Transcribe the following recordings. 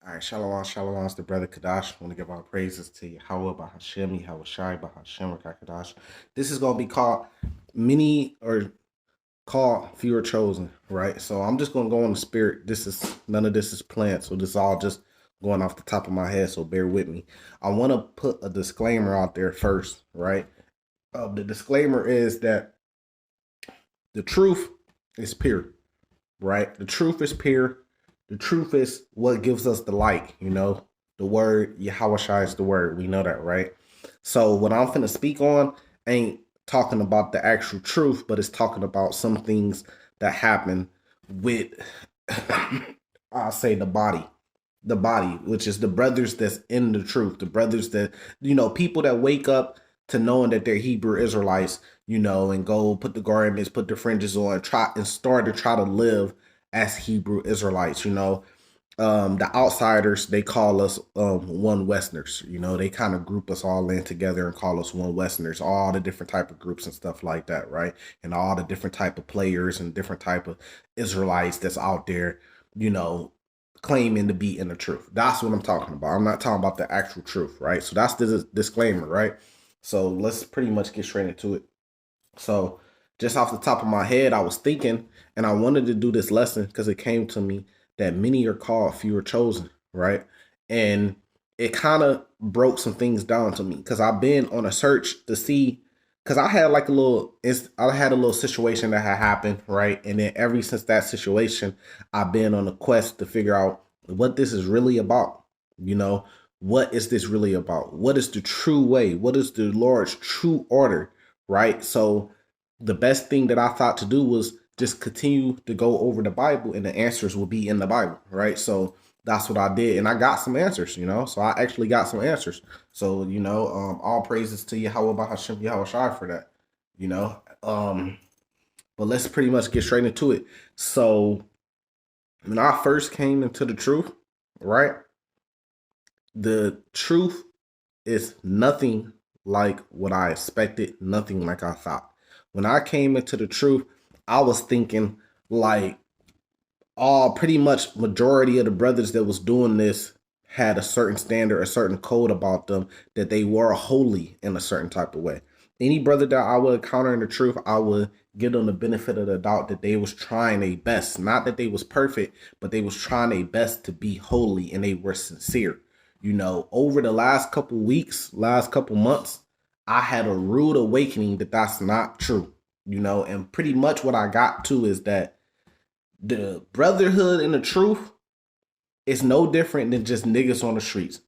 All right, shalom, shalom. It's the brother Kadash. I want to give our praises to Yahweh, Bahashem, Yahweh Shai, Bahashem, Kadash. This is going to be called many or called fewer chosen, right? So I'm just going to go on the spirit. None of this is planned. So this is all just going off the top of my head. So bear with me. I want to put a disclaimer out there first, right? The disclaimer is that the truth is pure, right? The truth is pure. The truth is what gives us the light, The word, Yahweh Shai is the word. We know that, right? So what I'm finna speak on ain't talking about the actual truth, but it's talking about some things that happen with, I'll say the body, which is the brothers that's in the truth, the brothers that, people that wake up to knowing that they're Hebrew Israelites, and go put the garments, put the fringes on, start to try to live as Hebrew Israelites, the outsiders, they call us one Westerners. They kind of group us all in together and call us one Westerners. All the different type of groups and stuff like that, right? And all the different type of players and different type of Israelites that's out there, claiming to be in the truth. That's what I'm talking about. I'm not talking about the actual truth, right? So that's the disclaimer, right? So let's pretty much get straight into it. So just off the top of my head, I was thinking, and I wanted to do this lesson because it came to me that many are called, few are chosen, right? And it kind of broke some things down to me because I've been on a search to see, because I had I had a little situation that had happened, right? And then ever since that situation, I've been on a quest to figure out what this is really about, what is this really about? What is the true way? What is the Lord's true order, right? So the best thing that I thought to do was just continue to go over the Bible, and the answers will be in the Bible, right? So that's what I did, and I got some answers, So I actually got some answers. So all praises to Yahweh Bahashem Yahweh Shai for that, you know. But let's pretty much get straight into it. So when I first came into the truth, right? The truth is nothing like what I expected, nothing like I thought. When I came into the truth, I was thinking like all pretty much majority of the brothers that was doing this had a certain standard, a certain code about them, that they were holy in a certain type of way. Any brother that I would encounter in the truth, I would give them the benefit of the doubt that they was trying their best. Not that they was perfect, but they was trying their best to be holy, and they were sincere. Over the last couple weeks, last couple months, I had a rude awakening that that's not true. And pretty much what I got to is that the brotherhood and the truth is no different than just niggas on the streets.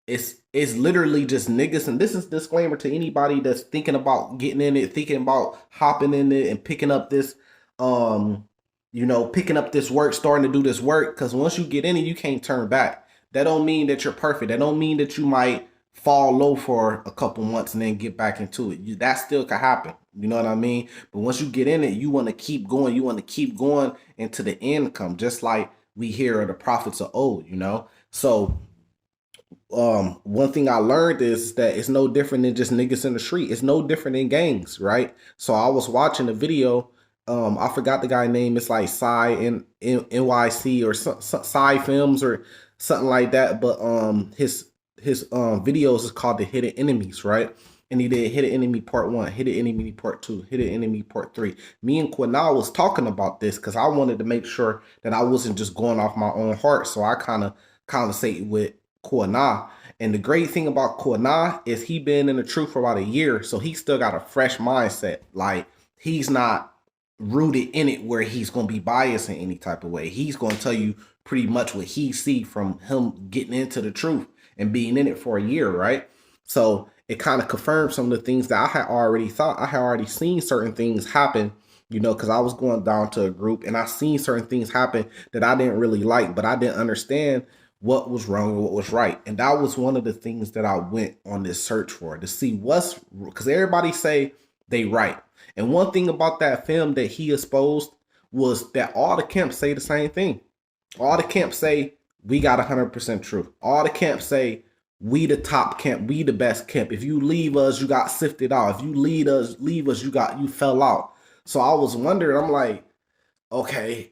It's literally just niggas, and this is disclaimer to anybody that's thinking about getting in it, thinking about hopping in it and picking up this picking up this work, starting to do this work, because once you get in it, you can't turn back. That don't mean that you're perfect. That don't mean that you might fall low for a couple months and then get back into it. That still could happen. You know what I mean? But once you get in it, you want to keep going. You want to keep going into the end come, just like we hear of the prophets of old, So one thing I learned is that it's no different than just niggas in the street. It's no different than gangs, right? So I was watching a video. I forgot the guy's name. It's like Psy NYC or Psy Films or something like that. But his videos is called The Hidden Enemies, right? And he did Hidden Enemy Part 1, Hidden Enemy Part 2, Hidden Enemy Part 3. Me and Quinal was talking about this because I wanted to make sure that I wasn't just going off my own heart. So I kind of conversated with Quinal. And the great thing about Quinal is he been in the truth for about a year. So he still got a fresh mindset. Like, he's not rooted in it where he's going to be biased in any type of way. He's going to tell you pretty much what he see from him getting into the truth and being in it for a year, right? So it kind of confirmed some of the things that I had already thought. I had already seen certain things happen, because I was going down to a group and I seen certain things happen that I didn't really like, but I didn't understand what was wrong and what was right. And that was one of the things that I went on this search for, to see because everybody say they right. And one thing about that film that he exposed was that all the camps say the same thing. All the camps say we got 100% truth. All the camps say we the top camp, we the best camp. If you leave us, you got sifted out. If you leave us, you fell out. So I was wondering, I'm like, okay,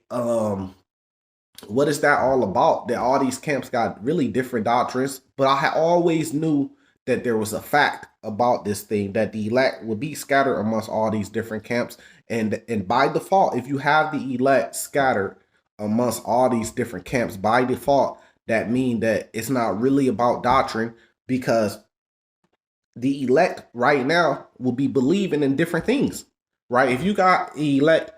what is that all about? That all these camps got really different doctrines, but I always knew that there was a fact about this thing, that the elect would be scattered amongst all these different camps, and by default, if you have the elect scattered amongst all these different camps, by default, that means that it's not really about doctrine, because the elect right now will be believing in different things, right? If you got elect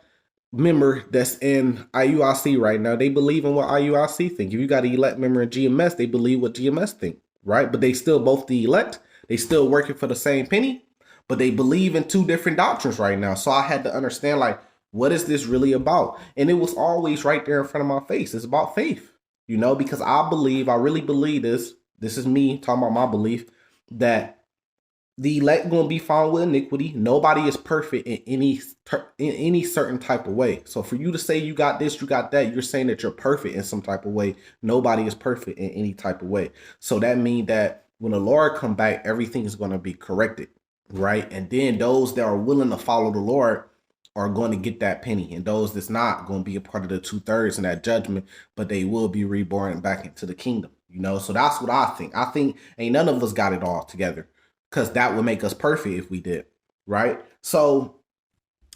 member that's in IUIC right now, they believe in what IUIC think. If you got an elect member in GMS, they believe what GMS think, right? But they still both the elect. They still working for the same penny, but they believe in two different doctrines right now. So I had to understand, like, what is this really about? And it was always right there in front of my face. It's about faith, because I really believe this. This is me talking about my belief that the elect going to be found with iniquity. Nobody is perfect in any certain type of way. So for you to say you got this, you got that, you're saying that you're perfect in some type of way. Nobody is perfect in any type of way. So that means that when the Lord come back, everything is going to be corrected, right? And then those that are willing to follow the Lord are going to get that penny, and those that's not going to be a part of the 2/3 in that judgment, but they will be reborn back into the kingdom. So that's what I think. I think ain't none of us got it all together, because that would make us perfect if we did, right? So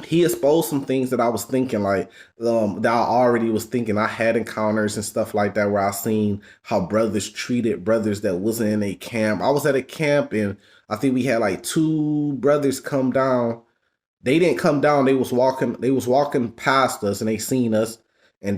he exposed some things that I was thinking, like that I already was thinking. I had encounters and stuff like that where I seen how brothers treated brothers that wasn't in a camp. I was at a camp, and I think we had like 2 brothers come down. They didn't come down. They was walking past us, and they seen us, and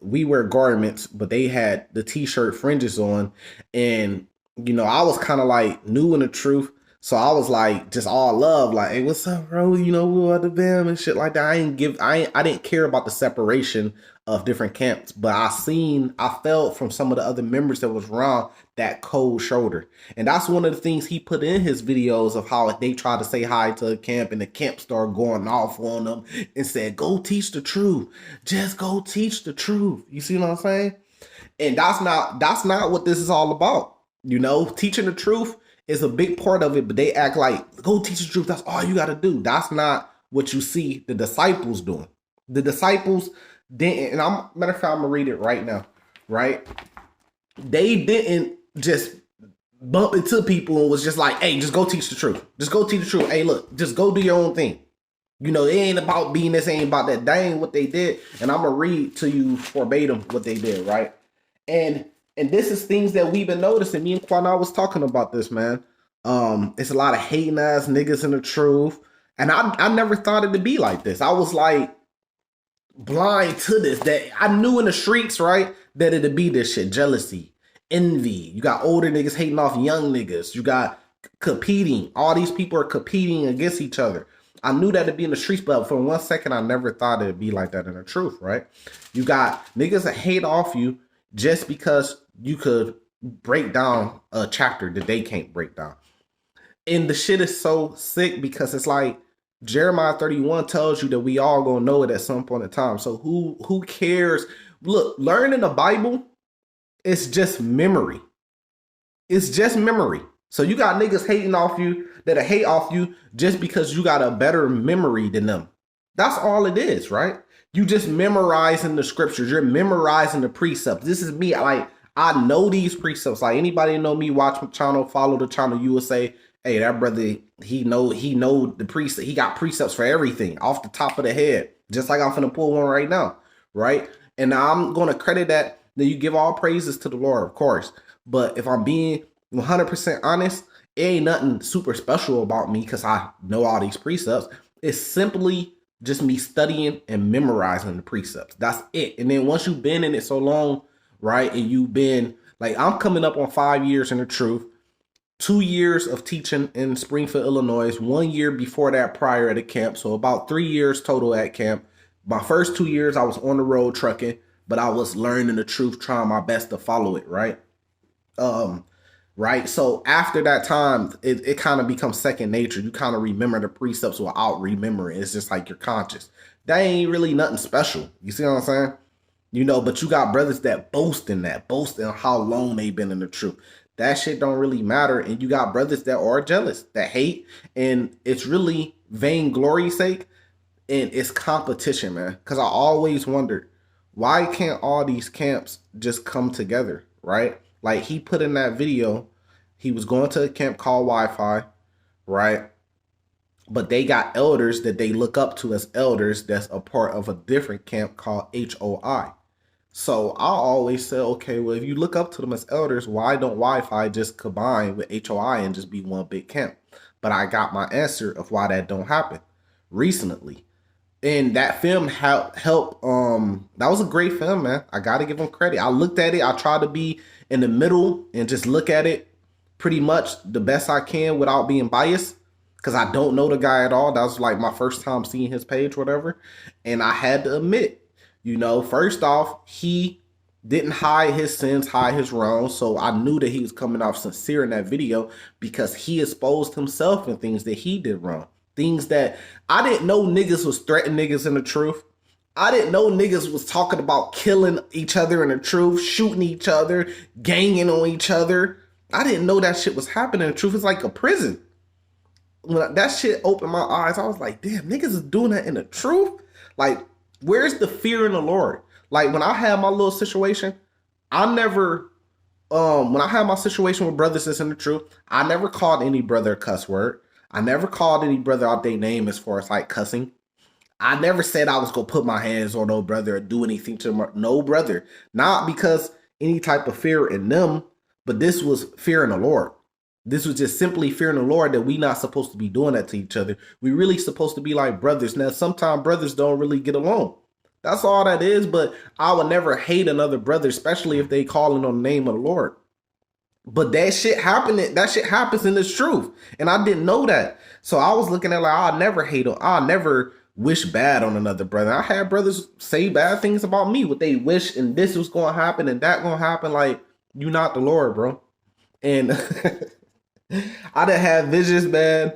we wear garments, but they had the t-shirt fringes on. And I was kind of like new in the truth. So I was like, just all love, like, hey, what's up, bro? We are the BAM and shit like that. I didn't care about the separation of different camps, but I felt from some of the other members that was around that cold shoulder. And that's one of the things he put in his videos of how they tried to say hi to a camp, and the camp started going off on them and said, go teach the truth. Just go teach the truth. You see what I'm saying? And that's not what this is all about. Teaching the truth is a big part of it, but they act like, go teach the truth, that's all you got to do. That's not what you see the disciples doing. The disciples didn't, and matter of fact, I'm gonna read it right now, right? They didn't just bump into people and was just like, hey, just go teach the truth. Just go teach the truth. Hey, look, just go do your own thing. It ain't about being this, ain't about that. That ain't what they did. And I'm gonna read to you verbatim what they did, right? And this is things that we've been noticing. Me and Quana was talking about this, man. It's a lot of hating ass niggas in the truth. And I never thought it to be like this. I was like blind to this. That I knew in the streets, right, that it'd be this shit. Jealousy, envy. You got older niggas hating off young niggas. You got competing. All these people are competing against each other. I knew that it'd be in the streets, but for 1 second, I never thought it'd be like that in the truth, right? You got niggas that hate off you just because you could break down a chapter that they can't break down. And the shit is so sick because it's like Jeremiah 31 tells you that we all gonna know it at some point in time. So who cares? Look, learning the Bible, it's just memory. It's just memory. So you got niggas hating off you that hate off you just because you got a better memory than them. That's all it is, right? You just memorizing the scriptures. You're memorizing the precepts. This is me. Like, I know these precepts. Like, anybody know me, watch my channel, follow the channel, you will say, hey, that brother, he know the precept. He got precepts for everything off the top of the head. Just like I'm finna pull one right now, right? And I'm going to credit that you give all praises to the Lord, of course. But if I'm being 100% honest, it ain't nothing super special about me because I know all these precepts. It's simply just me studying and memorizing the precepts. That's it. And then once you've been in it so long, right, and you've been, like, I'm coming up on 5 years in the truth, 2 years of teaching in Springfield, Illinois, 1 year before that prior at a camp. So about 3 years total at camp. My first 2 years, I was on the road trucking, but I was learning the truth, trying my best to follow it, right? Right. So after that time, it kind of becomes second nature. You kind of remember the precepts without remembering. It's just like you're conscious. That ain't really nothing special. You see what I'm saying? But you got brothers that boast in how long they've been in the truth. That shit don't really matter. And you got brothers that are jealous, that hate, and it's really vainglory's sake, and it's competition, man. Because I always wondered, Why can't all these camps just come together, right? Like he put in that video, he was going to a camp called Wi-Fi, right? But they got elders that they look up to as elders that's a part of a different camp called HOI. So I always say, okay, well, if you look up to them as elders, why don't Wi-Fi just combine with HOI and just be one big camp? But I got my answer of why that don't happen recently. And that film help that was a great film, man. I gotta give him credit. I looked at it, I tried to be in the middle and just look at it pretty much the best I can without being biased, because I don't know the guy at all. That was like my first time seeing his page, whatever. And I had to admit, you know, first off, he didn't hide his sins, hide his wrongs. So I knew that he was coming off sincere in that video because he exposed himself in things that he did wrong. Things that I didn't know niggas was threatening niggas in the truth. I didn't know niggas was talking about killing each other in the truth, shooting each other, ganging on each other. I didn't know that shit was happening in the truth. It's like a prison. When that shit opened my eyes, I was like, damn, niggas is doing that in the truth? Like, where's the fear in the Lord? Like, when I had my little situation, I never, when I had my situation with brothers that's in the truth, I never called any brother a cuss word. I never called any brother out their name as far as like cussing. I never said I was going to put my hands on no brother or do anything to no brother. Not because any type of fear in them, but this was fear in the Lord. This was just simply fearing the Lord that we not supposed to be doing that to each other. We really supposed to be like brothers. Now, sometimes brothers don't really get along. That's all that is. But I would never hate another brother, especially if they calling on the name of the Lord. But that shit happened. That shit happens in this truth. And I didn't know that. So I was looking at like, I'll never hate him. I'll never wish bad on another brother. I had brothers say bad things about me. What they wish and this was going to happen and that going to happen. Like, you not the Lord, bro. And I done had visions, man.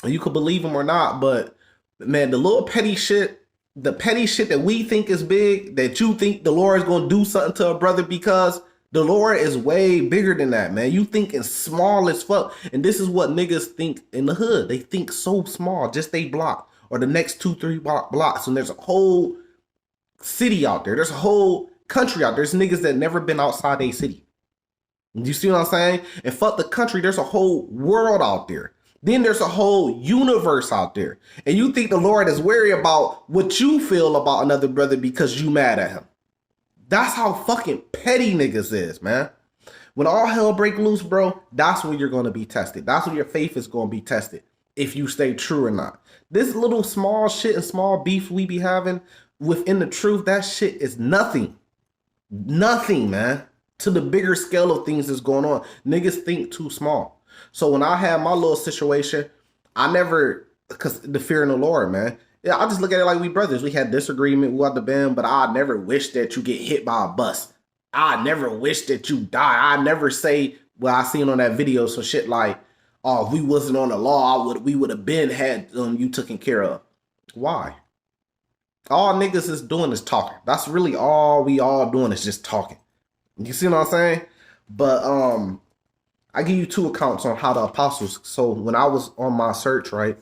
You could believe them or not, but man, the little petty shit, the petty shit that we think is big, that you think the Lord is going to do something to a brother, because the Lord is way bigger than that, man. You thinking small as fuck. And this is what niggas think in the hood. They think so small, just they block or the next 2-3 blocks. And there's a whole city out there. There's a whole country out there. There's niggas that never been outside a city. You see what I'm saying? And fuck the country, there's a whole world out there. Then there's a whole universe out there. And you think the Lord is worried about what you feel about another brother because you mad at him. That's how fucking petty niggas is, man. When all hell break loose, bro, that's when you're going to be tested. That's when your faith is going to be tested, if you stay true or not. This little small shit and small beef we be having within the truth, that shit is nothing. Nothing, man. To the bigger scale of things that's going on. Niggas think too small. So when I had my little situation, I never, because the fear in the Lord, man. Yeah, I just look at it like we brothers. We had disagreement with the band, but I never wish that you get hit by a bus. I never wish that you die. I never say, well, I seen on that video some shit like, oh, if we wasn't on the law, we would have been had you taken care of. Why? All niggas is doing is talking. That's really all we all doing is just talking. You see what I'm saying? But I give you two accounts on how the apostles. So when I was on my search, right,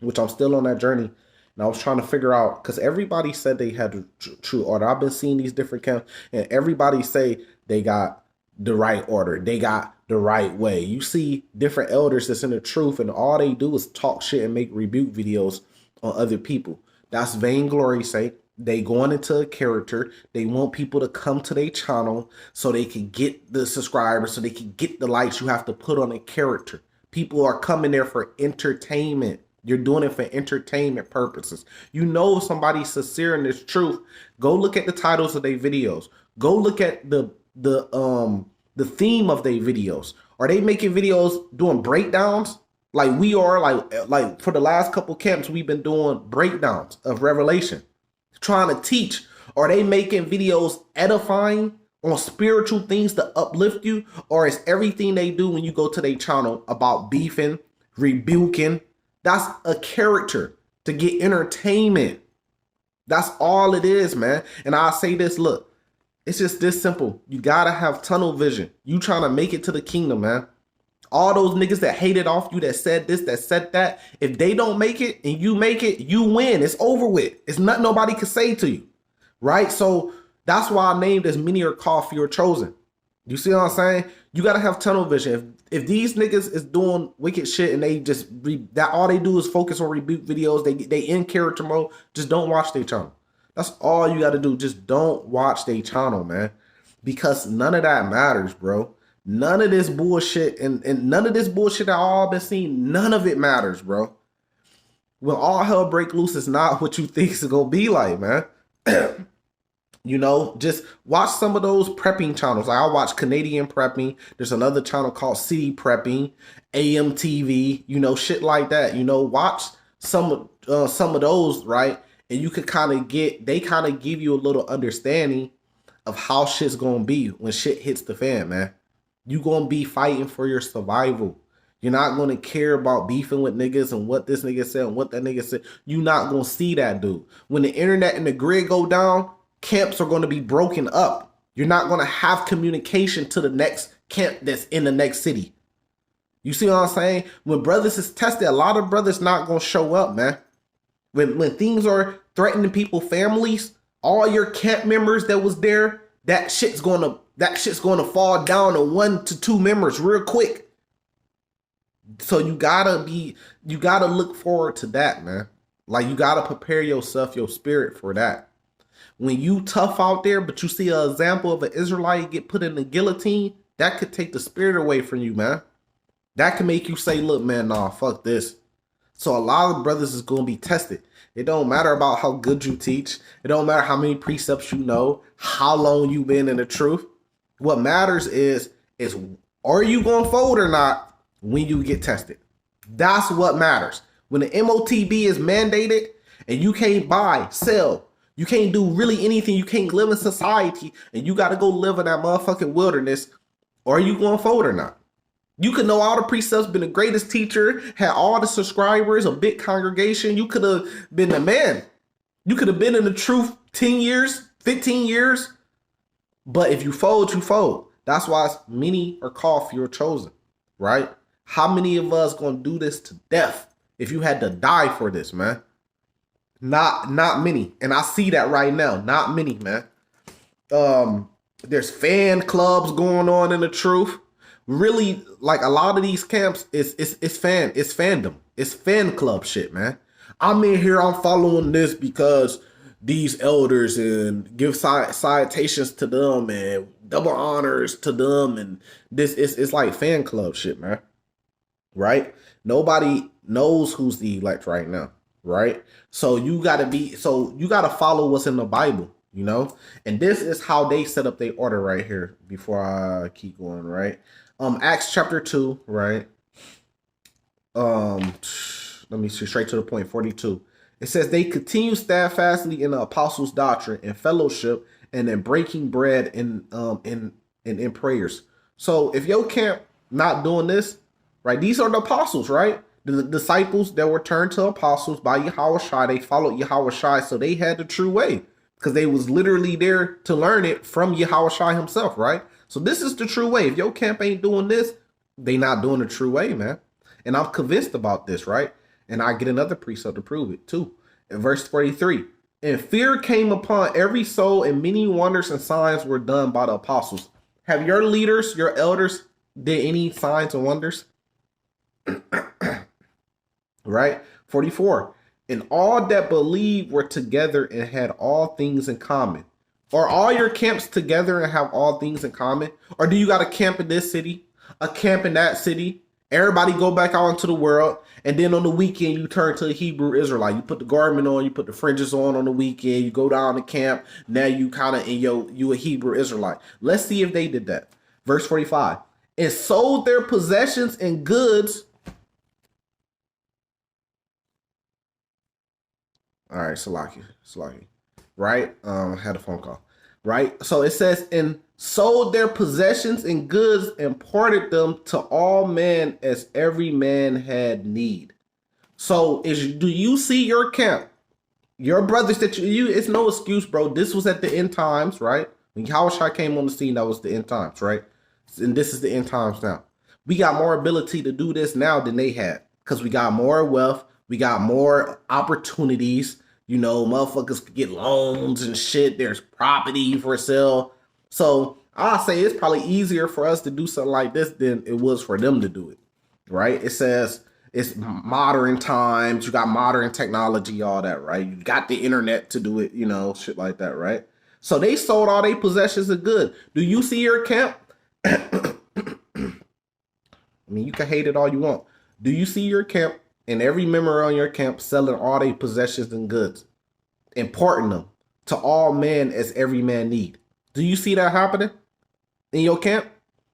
which I'm still on that journey, and I was trying to figure out, because everybody said they had the true order. I've been seeing these different camps, and everybody say they got the right order. They got the right way. You see different elders that's in the truth, and all they do is talk shit and make rebuke videos on other people. That's vainglory's sake. They going into a character. They want people to come to their channel so they can get the subscribers, so they can get the likes. You have to put on a character. People are coming there for entertainment. You're doing it for entertainment purposes. You know if somebody's sincere in this truth, go look at the titles of their videos. Go look at the theme of their videos. Are they making videos doing breakdowns? Like we are, like for the last couple camps, we've been doing breakdowns of Revelation, trying to teach. Are they making videos edifying on spiritual things to uplift you? Or is everything they do when you go to their channel about beefing, rebuking? That's a character to get entertainment. That's all it is, man. And I'll say this, look, it's just this simple. You gotta have tunnel vision. You trying to make it to the kingdom, man. All those niggas that hated off you, that said this, that said that, if they don't make it and you make it, you win. It's over with. It's nothing nobody can say to you. right? So that's why I named as many are called, few are chosen. You see what I'm saying? You gotta have tunnel vision. If these niggas is doing wicked shit and they just that all they do is focus on reboot videos, they in character mode, just don't watch their channel. That's all you gotta do. Just don't watch their channel, man. Because none of that matters, bro. None of this bullshit and none of this bullshit that all been seeing, none of it matters, bro. When all hell break loose, it's not what you think it's gonna be like, man. You know, just watch some of those prepping channels. Like I watch Canadian Prepping. There's another channel called City Prepping, AMTV, you know, shit like that. You know, watch some of those, right? And you could kind of they kind of give you a little understanding of how shit's gonna be when shit hits the fan, man. You gonna be fighting for your survival. You're not gonna care about beefing with niggas and what this nigga said and what that nigga said. You're not gonna see that dude. When the internet and the grid go down, camps are going to be broken up. You're not going to have communication to the next camp that's in the next city. You see what I'm saying? When brothers is tested, a lot of brothers not going to show up, man. When things are threatening people's families, all your camp members that was there, that shit's going to fall down to 1 to 2 members real quick. So you gotta look forward to that, man. Like you gotta prepare yourself, your spirit for that. When you tough out there, but you see an example of an Israelite get put in the guillotine, that could take the spirit away from you, man. That can make you say, look, man, nah, fuck this. So a lot of brothers is going to be tested. It don't matter about how good you teach. It don't matter how many precepts you know, how long you been in the truth. What matters is are you going to fold or not when you get tested? That's what matters. When the MOTB is mandated and you can't buy, sell, you can't do really anything. You can't live in society and you got to go live in that motherfucking wilderness. Are you going to fold or not? You could know all the precepts, been the greatest teacher, had all the subscribers, a big congregation. You could have been the man. You could have been in the truth 10 years, 15 years. But if you fold, you fold. That's why many are called, few are chosen, right? How many of us going to do this to death if you had to die for this, man? Not many. And I see that right now. Not many, man. There's fan clubs going on in the truth. Really, like a lot of these camps, it's fandom. It's fan club shit, man. I'm in here, I'm following this because these elders and give citations to them and double honors to them. And this it's like fan club shit, man. Right? Nobody knows who's the elect right now. Right? So you gotta follow what's in the Bible, you know? And this is how they set up their order right here before I keep going, right? Acts chapter 2, right? Let me see, straight to the point, 42. It says they continue steadfastly in the apostles' doctrine and fellowship and in breaking bread and in prayers. So if your camp not doing this, right? These are the apostles, right? The disciples that were turned to apostles by Yahushua, they followed Yahushua, so they had the true way because they was literally there to learn it from Yahushua himself, right? So this is the true way. If your camp ain't doing this, they not doing the true way, man. And I'm convinced about this, right? And I get another precept to prove it too. In verse 43, and fear came upon every soul, and many wonders and signs were done by the apostles. Have your leaders, your elders, did any signs and wonders? Right? 44. And all that believed were together and had all things in common. Are all your camps together and have all things in common? Or do you got a camp in this city, a camp in that city? Everybody go back out into the world, and then on the weekend you turn to a Hebrew Israelite. You put the garment on, you put the fringes on the weekend, you go down to camp. Now you kind of you a Hebrew Israelite. Let's see if they did that. Verse 45. And sold their possessions and goods. All right, Salaki. Right? I had a phone call. Right? So it says, and sold their possessions and goods and parted them to all men as every man had need. So do you see your camp? Your brothers that you it's no excuse, bro. This was at the end times, right? When Yahushua came on the scene, that was the end times, right? And this is the end times now. We got more ability to do this now than they had because we got more wealth. We got more opportunities. You know, motherfuckers could get loans and shit. There's property for sale. So I'll say it's probably easier for us to do something like this than it was for them to do it, right? It says it's modern times. You got modern technology, all that, right? You got the internet to do it, you know, shit like that, right? So they sold all their possessions of good. Do you see your camp? I mean, you can hate it all you want. Do you see your camp and every member on your camp selling all their possessions and goods, imparting them to all men as every man need? Do you see that happening in your camp?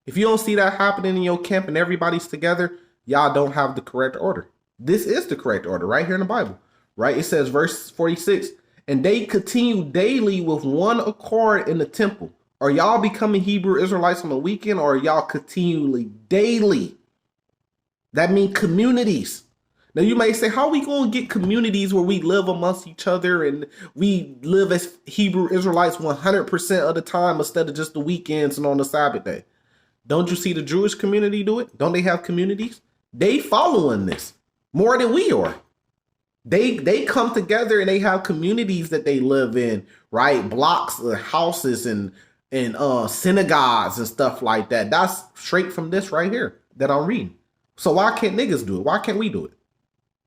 If you don't see that happening in your camp and everybody's together, y'all don't have the correct order. This is the correct order right here in the Bible, right? It says, verse 46, and they continue daily with one accord in the temple. Are y'all becoming Hebrew Israelites on the weekend, or are y'all continually daily? That means communities. Now you may say, how are we going to get communities where we live amongst each other and we live as Hebrew Israelites 100% of the time instead of just the weekends and on the Sabbath day? Don't you see the Jewish community do it? Don't they have communities? They following this more than we are. They come together and they have communities that they live in, right? Blocks, houses, and synagogues and stuff like that. That's straight from this right here that I'm reading. So why can't niggas do it? Why can't we do it?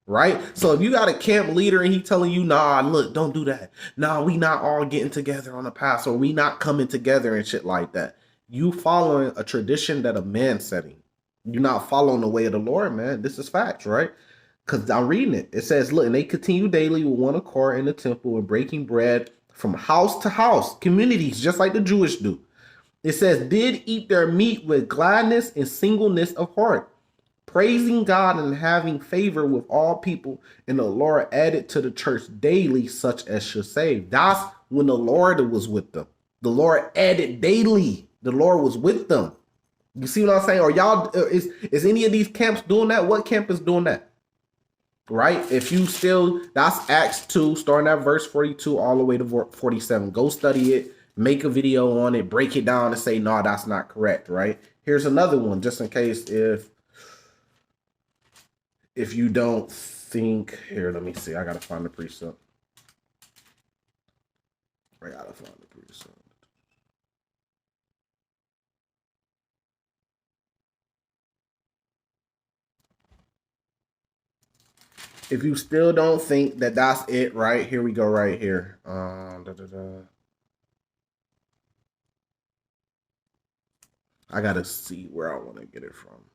Right? So if you got a camp leader and he telling you, nah, look, don't do that. Nah, we not all getting together on the pass, or we not coming together and shit like that. You following a tradition that a man setting. You're not following the way of the Lord, man. This is facts, right? Because I'm reading it. It says, look, and they continue daily with one accord in the temple and breaking bread from house to house, communities, just like the Jewish do. It says, did eat their meat with gladness and singleness of heart, praising God and having favor with all people. And the Lord added to the church daily such as should save. That's when the Lord was with them. The Lord added daily. The Lord was with them. You see what I'm saying? Or y'all, is any of these camps doing that? What camp is doing that? Right? If you still, that's Acts 2, starting at verse 42 all the way to 47. Go study it, make a video on it, break it down and say, no, that's not correct, right? Here's another one, just in case if you don't think, here, let me see. I got to find the precept. I got to find the precept. If you still don't think that that's it, right? Here we go right here. I got to see where I want to get it from.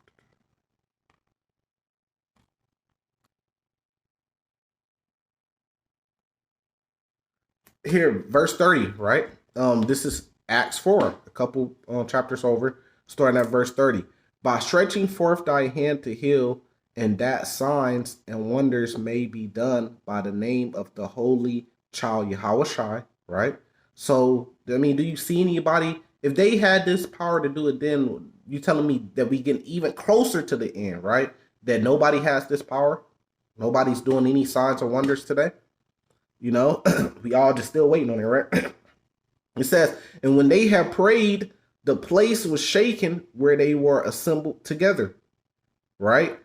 Here, verse 30, right? This is Acts 4, a couple chapters over, starting at verse 30. By stretching forth thy hand to heal, and that signs and wonders may be done by the name of the holy child Yahushua, right? So, I mean, do you see anybody? If they had this power to do it, then you telling me that we get even closer to the end, right? That nobody has this power? Nobody's doing any signs or wonders today? You know, we all just still waiting on it, right? It says, and when they had prayed, the place was shaken where they were assembled together, right?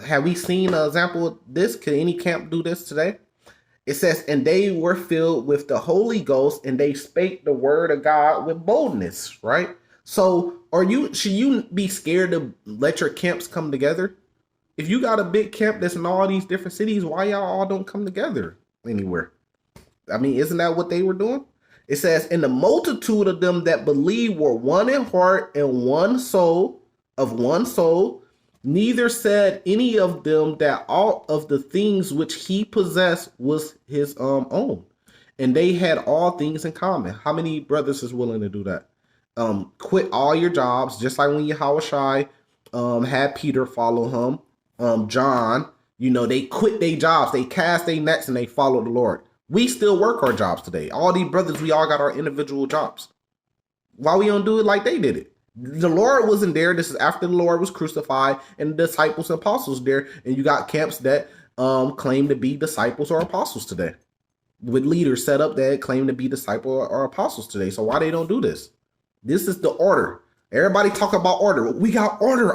Have we seen an example of this? Can any camp do this today? It says, and they were filled with the Holy Ghost and they spake the word of God with boldness, right? So should you be scared to let your camps come together? If you got a big camp that's in all these different cities, why y'all all don't come together anywhere? I mean, isn't that what they were doing? It says, and the multitude of them that believed were one in heart and one soul, neither said any of them that all of the things which he possessed was his own. And they had all things in common. How many brothers is willing to do that? Quit all your jobs, just like when Yahushua had Peter follow him. John, you know, they quit their jobs, they cast their nets and they follow the Lord. We still work our jobs today. All these brothers, we all got our individual jobs. Why we don't do it like they did it? The Lord wasn't there. This is after the Lord was crucified and the disciples and apostles there. And you got camps that claim to be disciples or apostles today, with leaders set up that claim to be disciples or apostles today. So why they don't do this? This is the order. Everybody talk about order. We got order,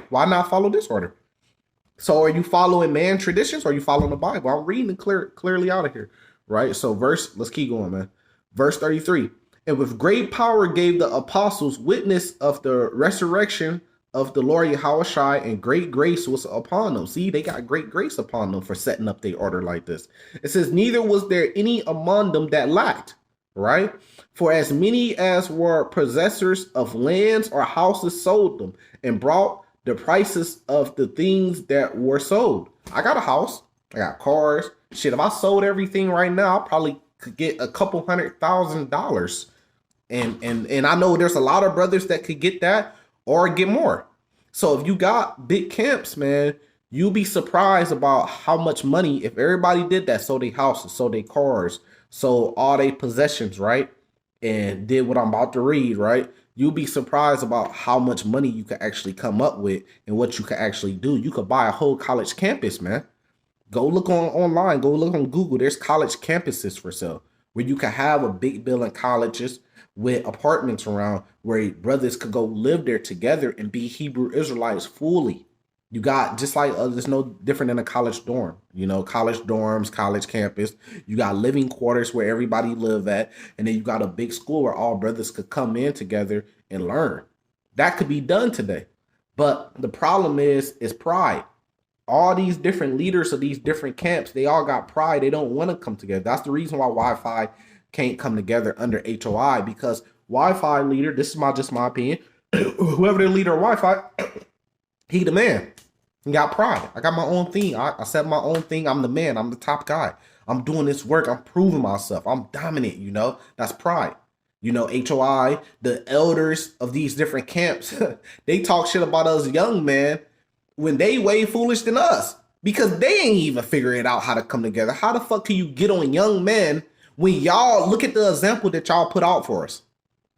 Why not follow this order? So are you following man traditions or are you following the Bible? I'm reading it clearly out of here, right? So let's keep going, man. Verse 33. And with great power gave the apostles witness of the resurrection of the Lord Yahushua, and great grace was upon them. See, they got great grace upon them for setting up their order like this. It says, neither was there any among them that lacked, right? For as many as were possessors of lands or houses sold them and brought the prices of the things that were sold. I got a house, I got cars. Shit, if I sold everything right now, I probably could get a couple $100,000. And I know there's a lot of brothers that could get that or get more. So if you got big camps, man, you'll be surprised about how much money, if everybody did that, sold their houses, sold their cars, sold all their possessions, right? And did what I'm about to read, right? You'll be surprised about how much money you can actually come up with and what you can actually do. You could buy a whole college campus, man. Go look online, go look on Google. There's college campuses for sale where you can have a big building colleges with apartments around where brothers could go live there together and be Hebrew Israelites fully. You got just like there's no different than a college dorm, you know, college dorms, college campus. You got living quarters where everybody live at, and then you got a big school where all brothers could come in together and learn. That could be done today, but the problem is pride. All these different leaders of these different camps, they all got pride. They don't want to come together. That's the reason why Wi-Fi can't come together under HOI, because Wi-Fi leader, this is just my opinion, whoever the leader of Wi-Fi, he the man. He got pride. I got my own thing. I said my own thing. I'm the man. I'm the top guy. I'm doing this work. I'm proving myself. I'm dominant, you know. That's pride. You know, HOI, the elders of these different camps, they talk shit about us young men when they way foolish than us, because they ain't even figuring out how to come together. How the fuck can you get on young men when y'all look at the example that y'all put out for us?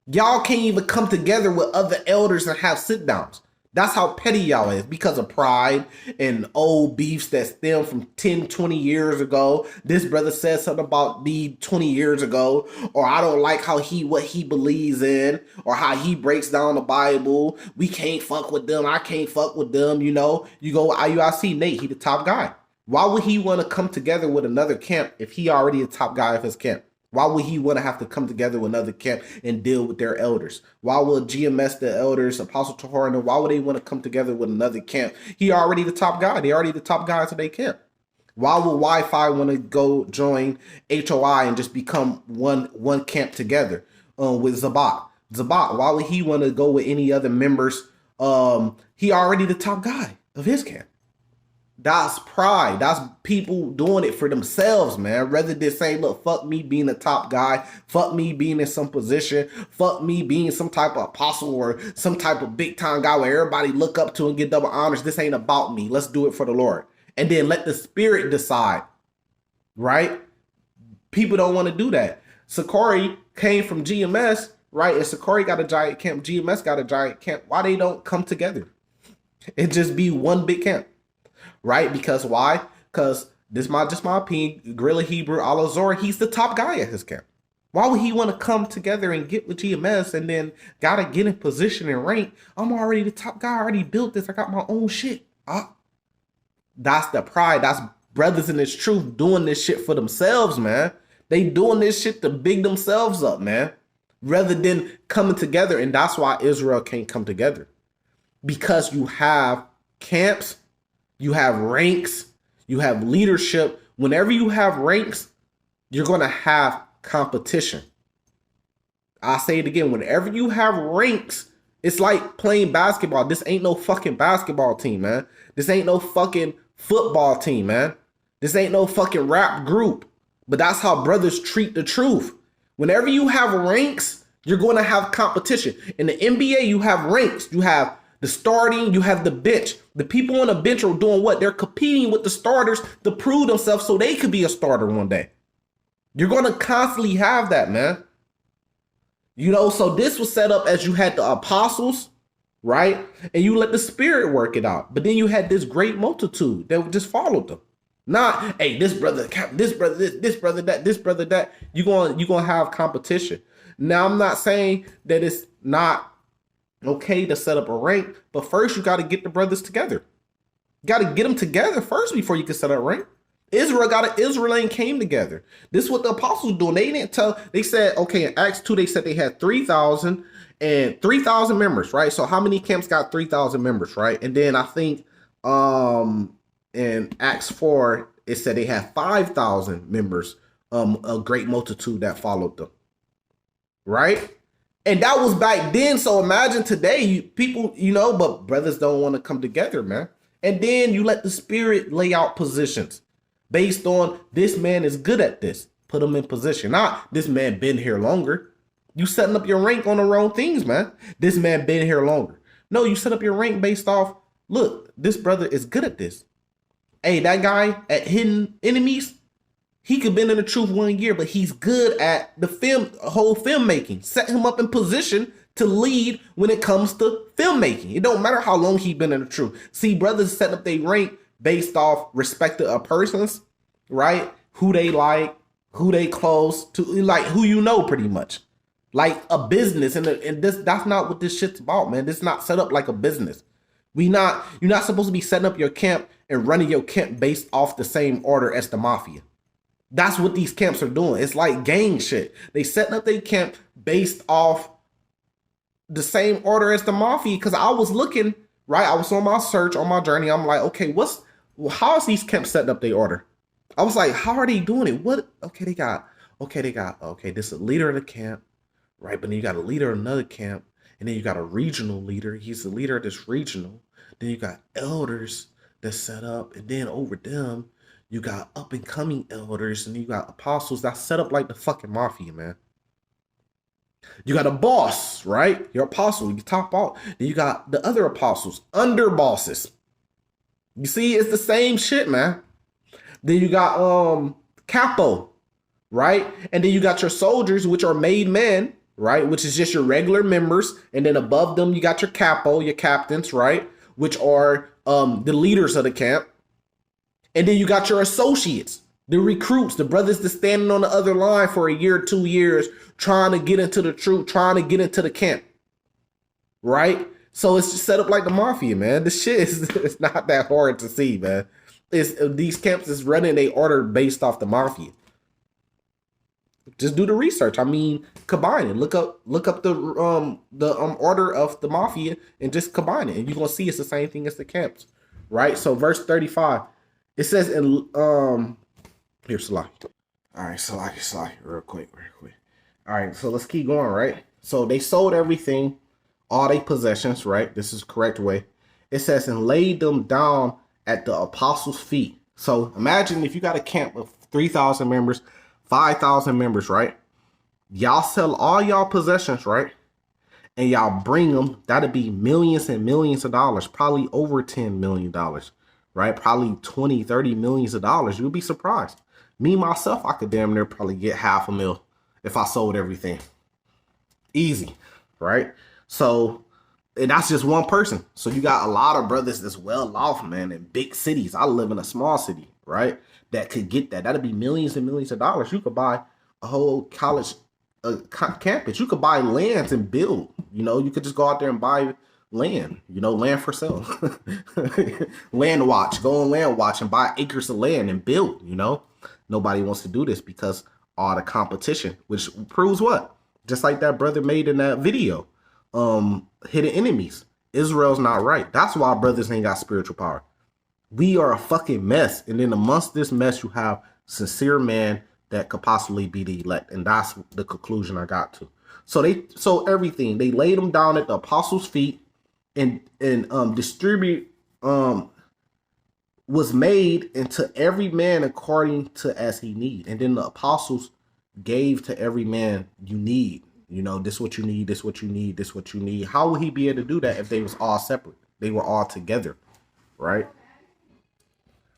Y'all can't even come together with other elders and have sit downs. That's how petty y'all is, because of pride and old beefs that stem from 10, 20 years ago. This brother said something about me 20 years ago, or I don't like what he believes in, or how he breaks down the Bible. We can't fuck with them. I can't fuck with them. You know, you go IUIC Nate, he the top guy. Why would he want to come together with another camp if he already the top guy of his camp? Why would he want to have to come together with another camp and deal with their elders? Why would GMS, the elders, Apostle Tahor, why would they want to come together with another camp? He already the top guy. They already the top guys of their camp. Why would Wi-Fi want to go join HOI and just become one camp together with Zabak? Zabak, why would he want to go with any other members? He already the top guy of his camp. That's pride. That's people doing it for themselves, man. Rather than saying, look, fuck me being the top guy. Fuck me being in some position. Fuck me being some type of apostle or some type of big time guy where everybody look up to and get double honors. This ain't about me. Let's do it for the Lord. And then let the Spirit decide, right? People don't want to do that. Sakari came from GMS, right? And Sakari got a giant camp. GMS got a giant camp. Why they don't come together? It just be one big camp. Right? Because why? Because this is just my opinion. Gorilla Hebrew, Al-Azor, he's the top guy at his camp. Why would he want to come together and get with GMS and then gotta get in position and rank? I'm already the top guy. I already built this. I got my own shit. That's the pride. That's brothers in this truth doing this shit for themselves, man. They doing this shit to big themselves up, man. Rather than coming together. And that's why Israel can't come together. Because you have camps, you have ranks, you have leadership. Whenever you have ranks, you're going to have competition. I'll say it again. Whenever you have ranks, it's like playing basketball. This ain't no fucking basketball team, man. This ain't no fucking football team, man. This ain't no fucking rap group. But that's how brothers treat the truth. Whenever you have ranks, you're going to have competition. In the NBA, you have ranks. You have the starting, you have the bench. The people on the bench are doing what? They're competing with the starters to prove themselves so they could be a starter one day. You're going to constantly have that, man. You know, so this was set up as you had the apostles, right? And you let the Spirit work it out. But then you had this great multitude that just followed them. Not, hey, this brother, this brother, this brother, that, this brother, that. You're going to have competition. Now, I'm not saying that it's not okay to set up a rank, but first you got to get the brothers together. You got to get them together first before you can set up rank. Israel ain't came together. This is what the apostles doing. They didn't tell. They said, okay, in Acts 2, they said they had 3,000 and 3,000 members, right? So how many camps got 3,000 members, right? And then I think in Acts 4, it said they had 5,000 members, a great multitude that followed them, right? And that was back then. So imagine today, people, but brothers don't want to come together, man. And then you let the Spirit lay out positions based on this man is good at this. Put him in position. Not this man been here longer. You setting up your rank on the wrong things, man. This man been here longer. No, you set up your rank based off, look, this brother is good at this. Hey, that guy at Hidden Enemies, he could been in the truth 1 year, but he's good at the whole filmmaking. Set him up in position to lead when it comes to filmmaking. It don't matter how long he been in the truth. See, brothers set up their rank based off respect of persons, right? Who they like, who they close to, like who you know pretty much. Like a business, and that's not what this shit's about, man. This is not set up like a business. You're not supposed to be setting up your camp and running your camp based off the same order as the mafia. That's what these camps are doing. It's like gang shit. They setting up their camp based off the same order as the mafia. Because I was looking, right? I was on my search, on my journey. I'm like, okay, how is these camps setting up their order? I was like, how are they doing it? They got, this is a leader of the camp, right? But then you got a leader of another camp. And then you got a regional leader. He's the leader of this regional. Then you got elders that set up. And then over them, you got up and coming elders. And you got apostles that set up like the fucking mafia, man. You got a boss, right? Your apostle, you top out. Then you got the other apostles, under bosses. You see, it's the same shit, man. Then you got capo, right? And then you got your soldiers, which are made men, right? Which is just your regular members. And then above them, you got your capo, your captains, right? Which are the leaders of the camp. And then you got your associates, the recruits, the brothers that's standing on the other line for a year, 2 years, trying to get into the troop, trying to get into the camp, right? So it's just set up like the mafia, man. This shit it's not that hard to see, man. These camps is running they order based off the mafia. Just do the research. I mean, combine it. Look up the order of the mafia and just combine it, and you're gonna see it's the same thing as the camps, right? So verse 35, it says in here's Salaki. All right, Salaki, real quick. All right, so let's keep going, right? So they sold everything, all their possessions, right? This is the correct way. It says, and laid them down at the apostles' feet. So imagine if you got a camp of 3,000 members, 5,000 members, right? Y'all sell all y'all possessions, right? And y'all bring them. That'd be millions and millions of dollars, probably over $10 million, right? Probably 20, 30 millions of dollars. You'll be surprised. Me, myself, I could damn near probably get $500,000 if I sold everything. Easy, right? So, and that's just one person. So you got a lot of brothers that's well off, man, in big cities. I live in a small city, right? That could get that. That'd be millions and millions of dollars. You could buy a whole college campus. You could buy lands and build. You could just go out there and buy land. Land for sale. Land watch. Go on land watch and buy acres of land and build. Nobody wants to do this because all the competition, which proves what? Just like that brother made in that video, Hidden Enemies. Israel's not right. That's why brothers ain't got spiritual power. We are a fucking mess. And then amongst this mess, you have sincere man that could possibly be the elect. And that's the conclusion I got to. So they sold everything. They laid them down at the apostles' feet and distribute was made into every man according to as he need. And then the apostles gave to every man you need. This is what you need, this is what you need, this is what you need. How would he be able to do that if they was all separate? They were all together, right?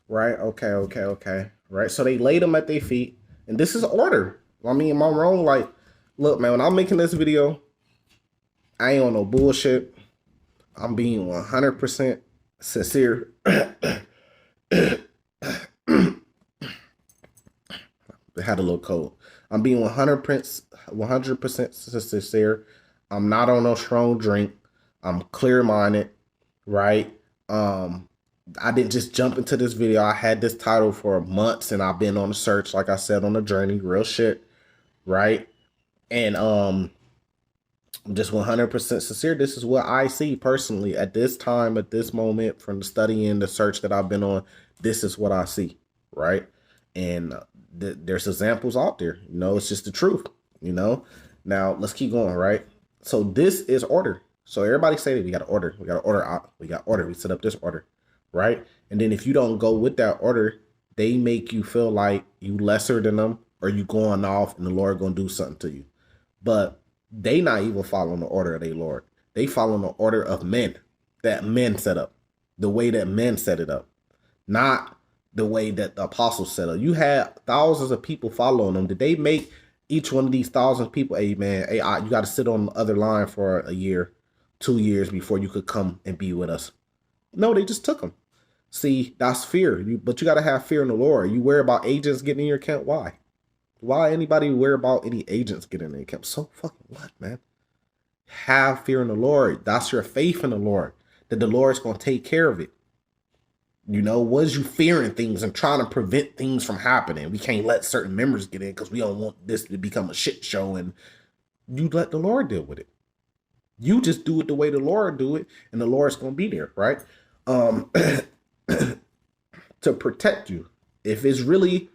Right, okay. Right, so they laid them at their feet. And this is order. I mean, am I wrong? Like, look, man, when I'm making this video, I ain't on no bullshit. I'm being 100% sincere. It had a little cold. I'm being 100% sincere. I'm not on no strong drink. I'm clear-minded, right? I didn't just jump into this video. I had this title for months and I've been on the search, like I said, on the journey, real shit, right? And I'm just 100% sincere. This is what I see personally at this time, at this moment, from the studying, the search that I've been on. This is what I see, right? And there's examples out there. It's just the truth. Now let's keep going, right? So this is order. So everybody say that we got to order. We got to order out. We got order. We set up this order, right? And then if you don't go with that order, they make you feel like you lesser than them, or you going off and the Lord gonna do something to you. But they not even following the order of their Lord. They following the order of men that men set up, the way that men set it up, not the way that the apostles set up. You had thousands of people following them. Did they make each one of these thousands of people, hey man, hey, you got to sit on the other line for a year, 2 years before you could come and be with us? No, they just took them. See, that's fear. But you got to have fear in the Lord. You worry about agents getting in your camp. Why? Why anybody worry about any agents getting in their camp? So fucking what, man? Have fear in the Lord. That's your faith in the Lord, that the Lord's going to take care of it. Was you fearing things and trying to prevent things from happening? We can't let certain members get in because we don't want this to become a shit show, and you let the Lord deal with it. You just do it the way the Lord do it, and the Lord's going to be there, right? To protect you. If it's really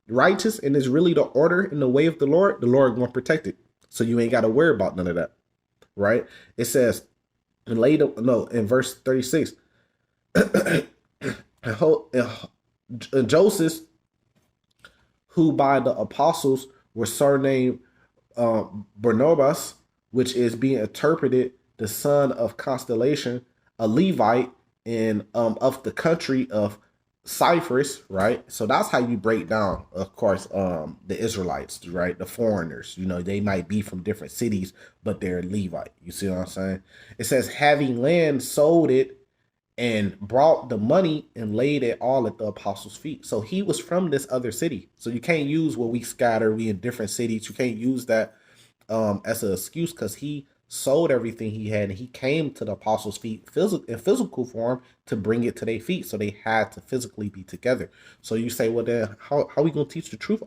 righteous and it's really the order in the way of the Lord going to protect it. So you ain't got to worry about none of that, right? It says in verse 36, Joseph, who by the apostles were surnamed Barnabas, which is being interpreted the son of Constellation, a Levite in of the country of Cyprus, right? So that's how you break down, of course, the Israelites, right? The foreigners, they might be from different cities, but they're Levite. You see what I'm saying? It says, having land, sold it, and brought the money and laid it all at the apostles' feet. So he was from this other city. So you can't use we in different cities. You can't use that as an excuse, because he sold everything he had and he came to the apostles' feet in physical form to bring it to their feet. So they had to physically be together. So you say, well, then how are we going to teach the truth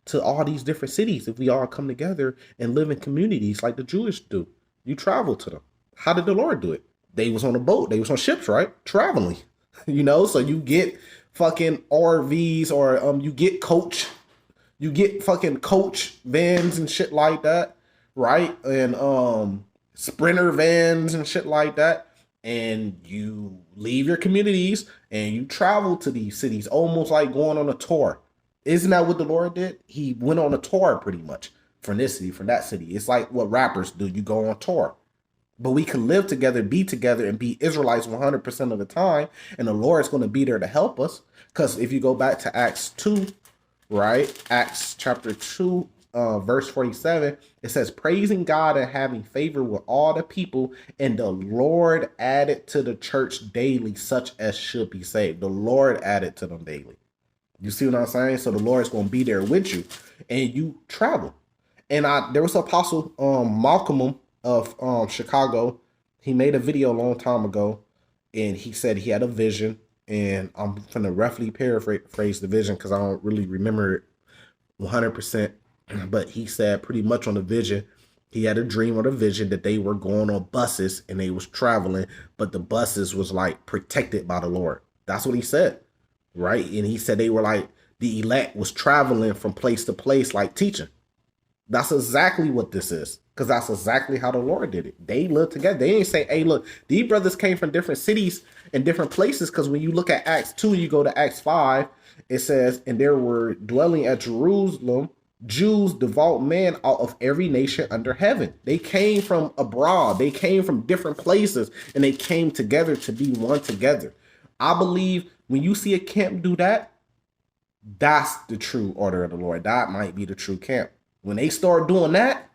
to all these different cities if we all come together and live in communities like the Jewish do? You travel to them. How did the Lord do it? They was on a boat. They was on ships, right? Traveling, so you get fucking RVs, or you get fucking coach vans and shit like that, right? And sprinter vans and shit like that. And you leave your communities and you travel to these cities, almost like going on a tour. Isn't that what the Lord did? He went on a tour pretty much from this city, from that city. It's like what rappers do. You go on tour. But we can live together, and be Israelites 100% of the time. And the Lord is going to be there to help us. Because if you go back to Acts 2, right? Acts chapter 2, verse 47, it says, praising God and having favor with all the people. And the Lord added to the church daily such as should be saved. The Lord added to them daily. You see what I'm saying? So the Lord is going to be there with you. And you travel. And there was an apostle, Malcolm of Chicago. He made a video a long time ago, and he said he had a vision, and I'm going to roughly paraphrase the vision because I don't really remember it 100%, but he said pretty much on the vision, he had a dream or a vision that they were going on buses and they was traveling, but the buses was like protected by the Lord. That's what he said, right? And he said they were like, the elect was traveling from place to place like teaching. That's exactly what this is. Because that's exactly how the Lord did it. They lived together. They didn't say, hey, look, these brothers came from different cities and different places. Because when you look at Acts 2, you go to Acts 5, it says, and there were dwelling at Jerusalem Jews, devout men out of every nation under heaven. They came from abroad. They came from different places. And they came together to be one together. I believe when you see a camp do that, that's the true order of the Lord. That might be the true camp. When they start doing that,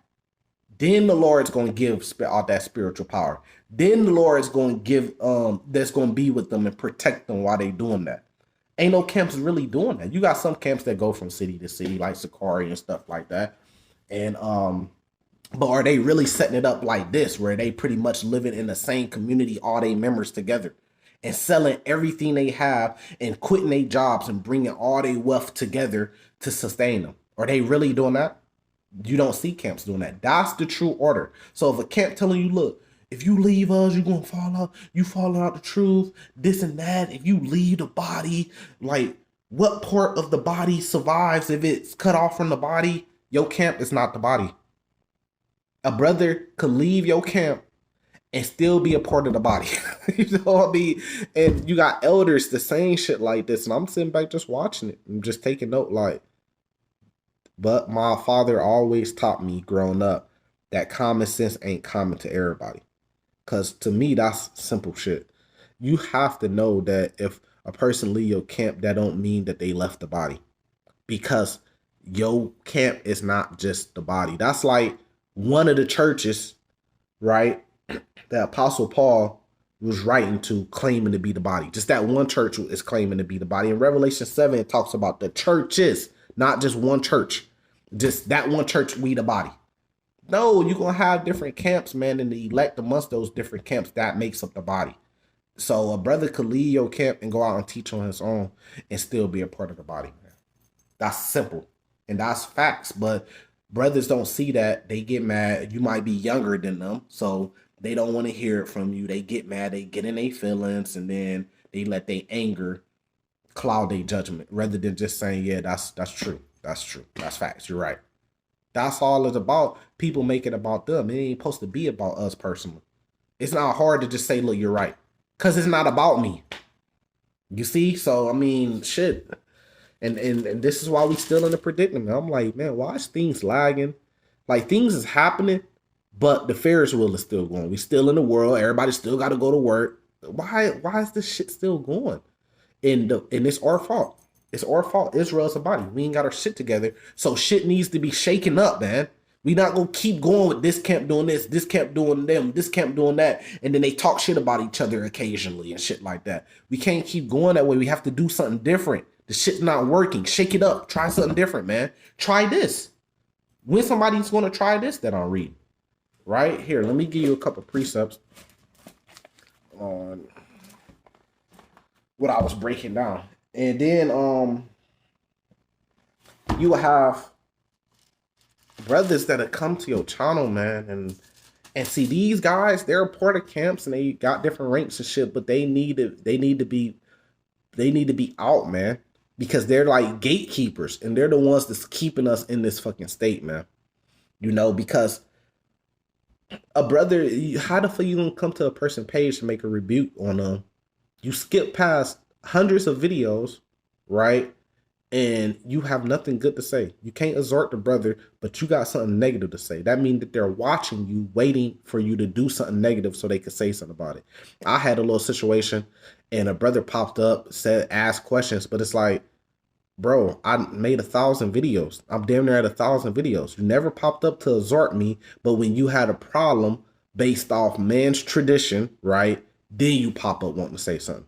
then the Lord's going to give all that spiritual power. Then the Lord is going to give, that's going to be with them and protect them while they doing that. Ain't no camps really doing that. You got some camps that go from city to city, like Sakari and stuff like that. And, but are they really setting it up like this, where they pretty much living in the same community, all they members together? and selling everything they have and quitting their jobs and bringing all their wealth together to sustain them. Are they really doing that? You don't see camps doing that. That's the true order. So if a camp telling you, look, if you leave us, you're gonna fall out, you falling out the truth, this and that. If you leave the body, like what part of the body survives if it's cut off from the body? Your camp is not the body. A brother could leave your camp and still be a part of the body. You know what I mean? And you got elders the saying shit like this, and I'm sitting back just watching it and just taking note like, but my father always taught me growing up that common sense ain't common to everybody. Because to me, that's simple shit. You have to know that if a person leave your camp, that don't mean that they left the body. Because your camp is not just the body. That's like one of the churches, right, that Apostle Paul was writing to, claiming to be the body. Just that one church is claiming to be the body. In Revelation 7, it talks about the churches, not just one church. Just that one church, we the body. No, you're going to have different camps, man, and the elect amongst those different camps, that makes up the body. So a brother could leave your camp and go out and teach on his own and still be a part of the body, man. That's simple. And that's facts. But brothers don't see that. They get mad. You might be younger than them, so they don't want to hear it from you. They get mad. They get in their feelings, and then they let their anger cloud their judgment rather than just saying, yeah, that's true. That's true. That's facts. You're right. That's all it's about. People make it about them. It ain't supposed to be about us personally. It's not hard to just say, look, you're right. Because it's not about me. You see? So, I mean, shit. And this is why we still in the predicament. I'm like, man, why is things lagging? Like, things is happening, but the Ferris wheel is still going. We still in the world. Everybody still got to go to work. Why is this shit still going? And it's our fault. It's our fault. Israel's a body. We ain't got our shit together. So shit needs to be shaken up, man. We not gonna keep going with this camp doing this camp doing them, this camp doing that, and then they talk shit about each other occasionally and shit like that. We can't keep going that way. We have to do something different. The shit's not working. Shake it up. Try something different, man. Try this. When somebody's gonna try this that I'm reading. Right? Here, let me give you a couple precepts on what I was breaking down. And then you will have brothers that'll come to your channel, man, and see these guys, they're a part of camps and they got different ranks and shit, but they need to be out, man, because they're like gatekeepers and they're the ones that's keeping us in this fucking state, man. You know, because a brother, how the fuck you gonna come to a person page to make a rebuke on them? You skip past hundreds of videos, right? And you have nothing good to say. You can't exhort the brother, but you got something negative to say. That means that they're watching you, waiting for you to do something negative so they can say something about it. I had a little situation and a brother popped up, asked questions, but it's like, bro, I made 1,000 videos. I'm damn near at 1,000 videos. You never popped up to exhort me, but when you had a problem based off man's tradition, right? Then you pop up wanting to say something.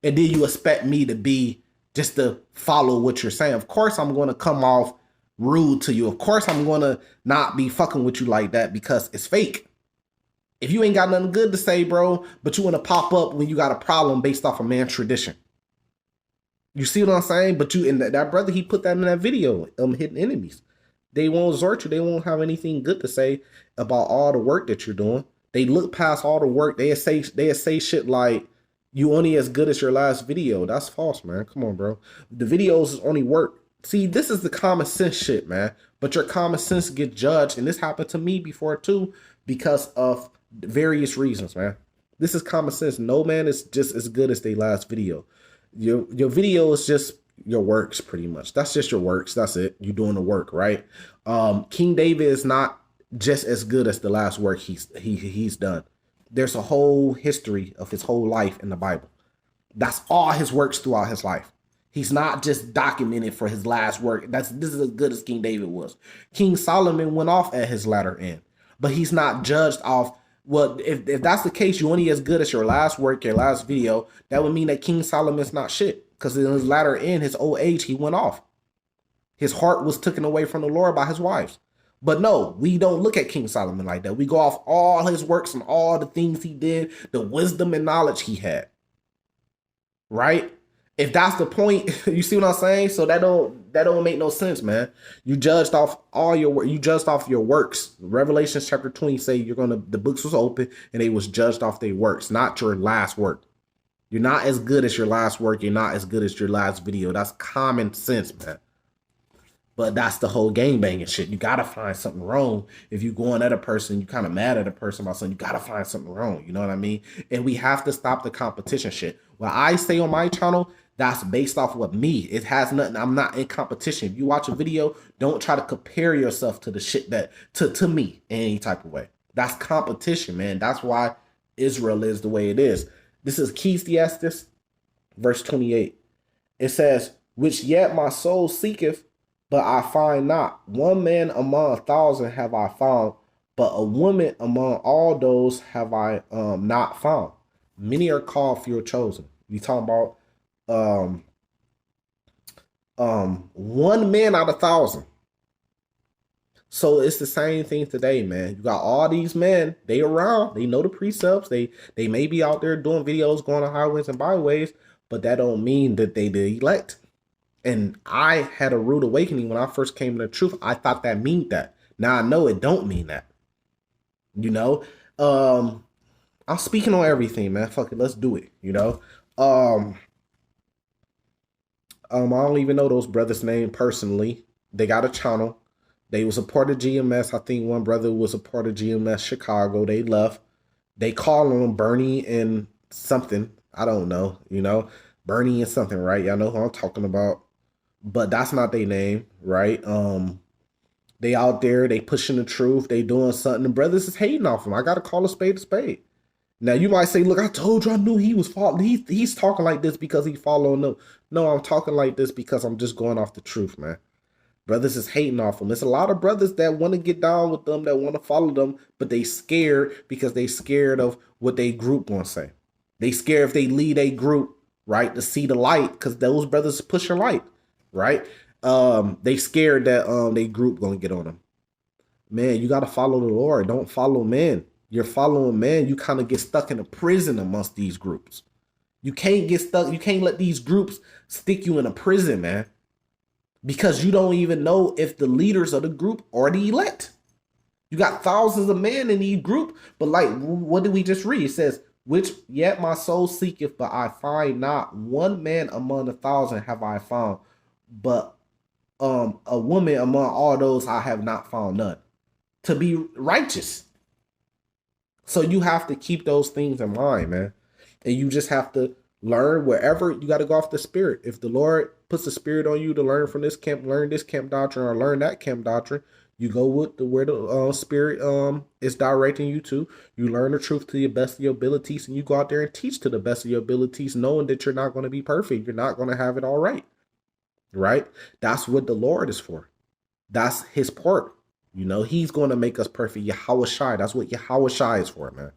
And then you expect me to be just to follow what you're saying. Of course, I'm going to come off rude to you. Of course, I'm going to not be fucking with you like that because it's fake. If you ain't got nothing good to say, bro, but you want to pop up when you got a problem based off of man's tradition. You see what I'm saying? But you, and that brother, he put that in that video, Hidden Enemies. They won't exhort you. They won't have anything good to say about all the work that you're doing. They look past all the work. They say shit like, you only as good as your last video. That's false, man. Come on, bro. The videos is only work. See, this is the common sense shit, man. But your common sense get judged. And this happened to me before, too, because of various reasons, man. This is common sense. No man is just as good as their last video. Your video is just your works, pretty much. That's just your works. That's it. You're doing the work, right? King David is not just as good as the last work he's done. There's a whole history of his whole life in the Bible. That's all his works throughout his life. He's not just documented for his last work. This is as good as King David was. King Solomon went off at his latter end, but he's not judged off. Well, if that's the case, you only as good as your last work, your last video. That would mean that King Solomon's not shit, because in his latter end, his old age, he went off. His heart was taken away from the Lord by his wives. But no, we don't look at King Solomon like that. We go off all his works and all the things he did, the wisdom and knowledge he had. right? If that's the point, you see what I'm saying? So that don't make no sense, man. You judged off all your work. You judged off your works. Revelation chapter 20 say the books was open and they was judged off their works, not your last work. You're not as good as your last work. You're not as good as your last video. That's common sense, man. But that's the whole gang banging shit. You gotta find something wrong. If you going at a person, you kind of mad at a person about something, you gotta find something wrong. You know what I mean? And we have to stop the competition shit. What I say on my channel, that's based off of me. It has nothing. I'm not in competition. If you watch a video, don't try to compare yourself to the shit that to me in any type of way. That's competition, man. That's why Israel is the way it is. This is Ecclesiastes, verse 28. It says, which yet my soul seeketh, but I find not. One man among 1,000 have I found, but a woman among all those have I not found. Many are called, few are chosen. We talking about one man out of 1,000. So it's the same thing today, man. You got all these men, they around, they know the precepts, they may be out there doing videos, going on highways and byways, but that don't mean that they the elect. And I had a rude awakening when I first came to the truth. I thought that meant that. Now I know it don't mean that. You know? I'm speaking on everything, man. Fuck it, let's do it. You know? I don't even know those brothers' name personally. They got a channel. They was a part of GMS. I think one brother was a part of GMS Chicago. They left. They call them Bernie and something. I don't know, you know? Bernie and something, right? Y'all know who I'm talking about. But that's not their name, right? They out there, they pushing the truth, they doing something. The brothers is hating off them. I gotta call a spade a spade. Now you might say, look, I told you I knew he was following. He's talking like this because he following them. No, I'm talking like this because I'm just going off the truth, man. Brothers is hating off them. There's a lot of brothers that want to get down with them, that want to follow them, but they scared because they scared of what they group gonna say. They scared if they lead a group, right, to see the light, because those brothers pushing light, right? They scared that they group gonna get on them. Man, you gotta follow the Lord. Don't follow men. You're following men, you kind of get stuck in a prison amongst these groups. You can't get stuck. You can't let these groups stick you in a prison, man, because you don't even know if the leaders of the group are the elect. You got thousands of men in each group, but like, what did we just read? It says, which yet my soul seeketh, but I find not. One man among 1,000 have I found, but a woman among all those I have not found none. To be righteous. So you have to keep those things in mind, man. And you just have to learn wherever. You got to go off the spirit. If the Lord puts the spirit on you to learn from this camp, learn this camp doctrine, or learn that camp doctrine, you go with where the spirit is directing you to. You learn the truth to the best of your abilities, and you go out there and teach to the best of your abilities, knowing that you're not going to be perfect. You're not going to have it all right. Right? That's what the Lord is for. That's his part. You know, he's going to make us perfect. Yahweh Shai. That's what Yahweh Shai is for, man.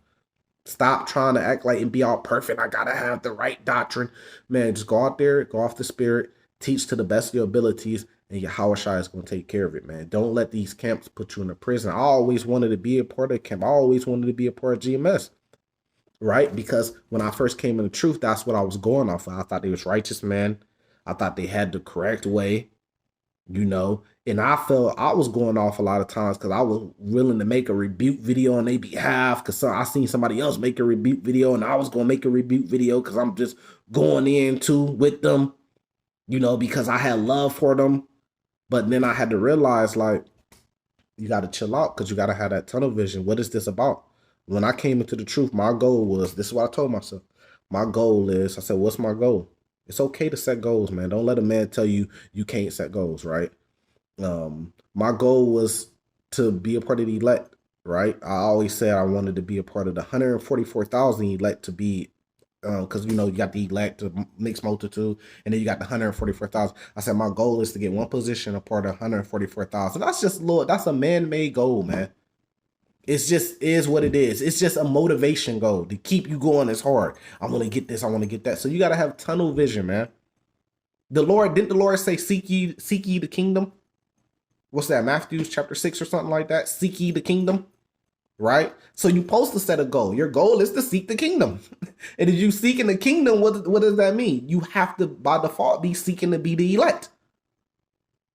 Stop trying to act like and be all perfect. I got to have the right doctrine. Man, just go out there, go off the spirit, teach to the best of your abilities, and Yahweh Shai is going to take care of it, man. Don't let these camps put you in a prison. I always wanted to be a part of the camp. I always wanted to be a part of GMS, right? Because when I first came in the truth, that's what I was going off of. I thought they was righteous, man. I thought they had the correct way, you know, and I felt I was going off a lot of times because I was willing to make a rebuke video on their behalf, because I seen somebody else make a rebuke video and I was going to make a rebuke video because I'm just going into with them, you know, because I had love for them. But then I had to realize, like, you got to chill out, because you got to have that tunnel vision. What is this about? When I came into the truth, my goal was, this is what I told myself. My goal is, I said, what's my goal? It's okay to set goals, man. Don't let a man tell you you can't set goals, right? My goal was to be a part of the elect, right? I always said I wanted to be a part of the 144,000 elect, to be, because, you know, you got the elect, the mixed multitude, and then you got the 144,000. I said my goal is to get one position a part of 144,000. That's just that's a man-made goal, man. It's just is what it is. It's just a motivation goal to keep you going as hard. I want to get this. I want to get that. So you got to have tunnel vision, man. Didn't the Lord say, seek ye the kingdom? What's that? Matthew chapter 6 or something like that. Seek ye the kingdom, right? So you're supposed to set a goal. Your goal is to seek the kingdom. And if you seeking the kingdom, what does that mean? You have to, by default, be seeking to be the elect.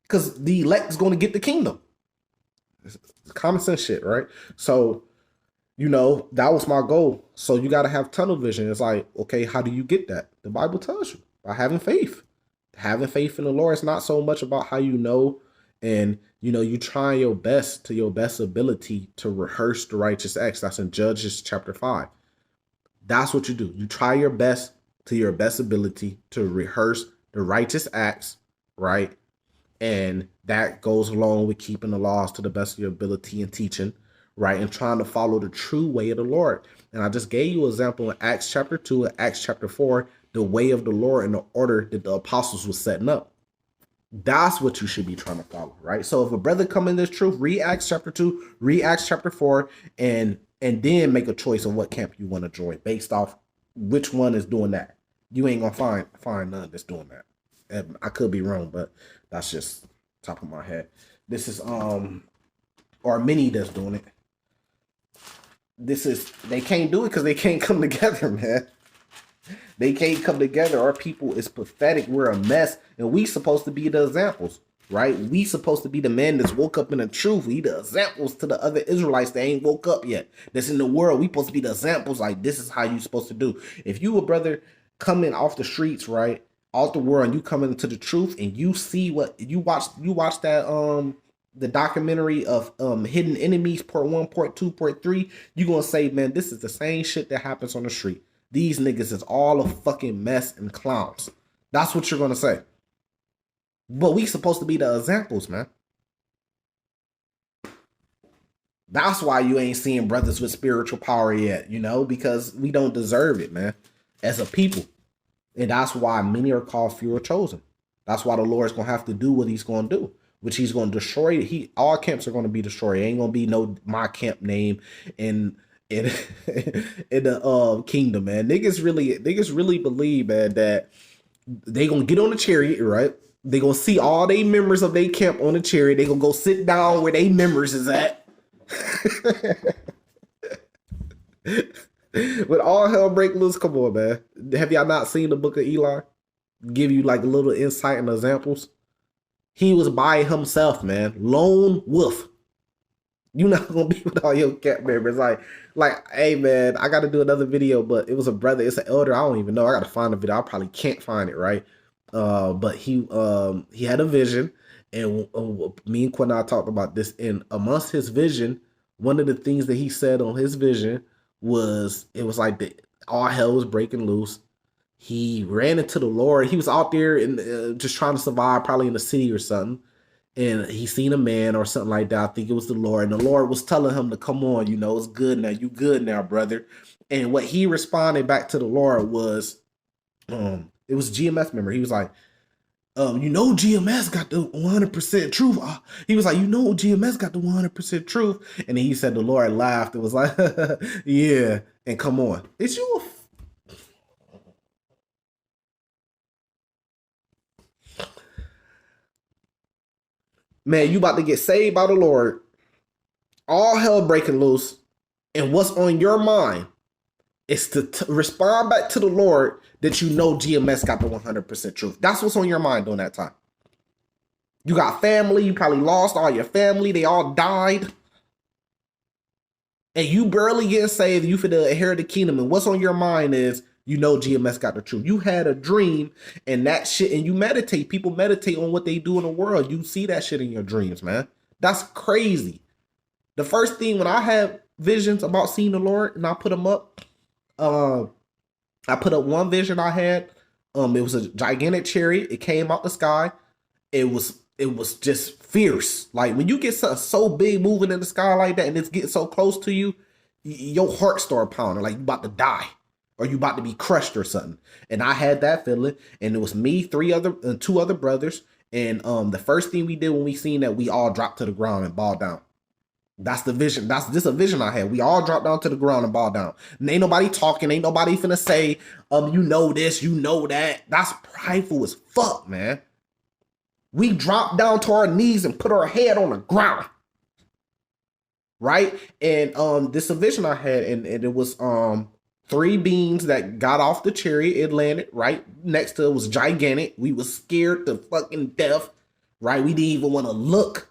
Because the elect is going to get the kingdom. It's common sense shit, right? So, that was my goal. So you got to have tunnel vision. It's like, okay, how do you get that? The Bible tells you, by having faith. Having faith in the Lord is not so much about how you know, and you try your best to your best ability to rehearse the righteous acts. That's in Judges chapter 5. That's what you do. You try your best to your best ability to rehearse the righteous acts, right? And that goes along with keeping the laws to the best of your ability and teaching, right? And trying to follow the true way of the Lord. And I just gave you an example in Acts chapter 2 and Acts chapter 4, the way of the Lord and the order that the apostles was setting up. That's what you should be trying to follow, right? So if a brother come in this truth, read Acts chapter 2, read Acts chapter 4, and then make a choice of what camp you want to join based off which one is doing that. You ain't gonna find none that's doing that. And I could be wrong, but that's just top of my head. This is or many that's doing it. They can't do it because they can't come together, man. They can't come together. Our people is pathetic. We're a mess. And we supposed to be the examples, right? We supposed to be the men that's woke up in the truth. We the examples to the other Israelites that ain't woke up yet. That's in the world. We supposed to be the examples. Like, this is how you supposed to do. If you a brother coming off the streets, right? Off the world, and you come into the truth and you see what you watch that the documentary of Hidden Enemies part 1, part 2, part 3, you're gonna say, man, this is the same shit that happens on the street. These niggas is all a fucking mess and clowns. That's what you're gonna say. But we supposed to be the examples, man. That's why you ain't seeing brothers with spiritual power yet, because we don't deserve it, man, as a people. And that's why many are called, few are chosen. That's why the Lord's gonna have to do what he's gonna do, which he's gonna destroy. All camps are gonna be destroyed. Ain't gonna be no my camp name in the kingdom, man. Niggas really believe, man, that they gonna get on the chariot, right? They gonna see all they members of their camp on the chariot. They gonna go sit down where they members is at. When all hell break loose, come on, man. Have y'all not seen the book of Eli? Give you like a little insight and examples. He was by himself, man. Lone wolf. You're not gonna be with all your camp members. Like, hey man, I gotta do another video, but it was a brother, it's an elder. I don't even know. I gotta find the video. I probably can't find it, right? But he had a vision, and me and Quinai talked about this. And amongst his vision, one of the things that he said on his vision was, it was like all hell was breaking loose. He ran into the Lord. He was out there and just trying to survive, probably in the city or something. And he seen a man or something like that. I think it was the Lord. And the Lord was telling him to come on, it's good now. You good now, brother. And what he responded back to the Lord was, it was GMS member. He was like, GMS got the 100% truth. He was like, GMS got the 100% truth. And then he said the Lord laughed. It was like, yeah. And come on. Is you man, you about to get saved by the Lord. All hell breaking loose. And what's on your mind is to respond back to the Lord that GMS got the 100% truth. That's what's on your mind during that time. You got family. You probably lost all your family. They all died. And you barely get saved. You finna inherit the kingdom. And what's on your mind is, GMS got the truth. You had a dream and that shit, and you meditate. People meditate on what they do in the world. You see that shit in your dreams, man. That's crazy. The first thing when I had visions about seeing the Lord and I put them up, I put up one vision I had. It was a gigantic chariot. It came out the sky. It was just fierce. Like when you get so big moving in the sky like that and it's getting so close to you, your heart start pounding like you about to die. Or you about to be crushed or something. And I had that feeling. And it was me, two other brothers. And the first thing we did when we seen that, we all dropped to the ground and bowed down. That's the vision. That's just a vision I had. We all dropped down to the ground and bowed down. And ain't nobody talking. Ain't nobody finna say, this, that. That's prideful as fuck, man. We dropped down to our knees and put our head on the ground. right? And this a vision I had, and it was three beings that got off the chariot. It landed right next to it, was gigantic. We was scared to fucking death, right? We didn't even want to look.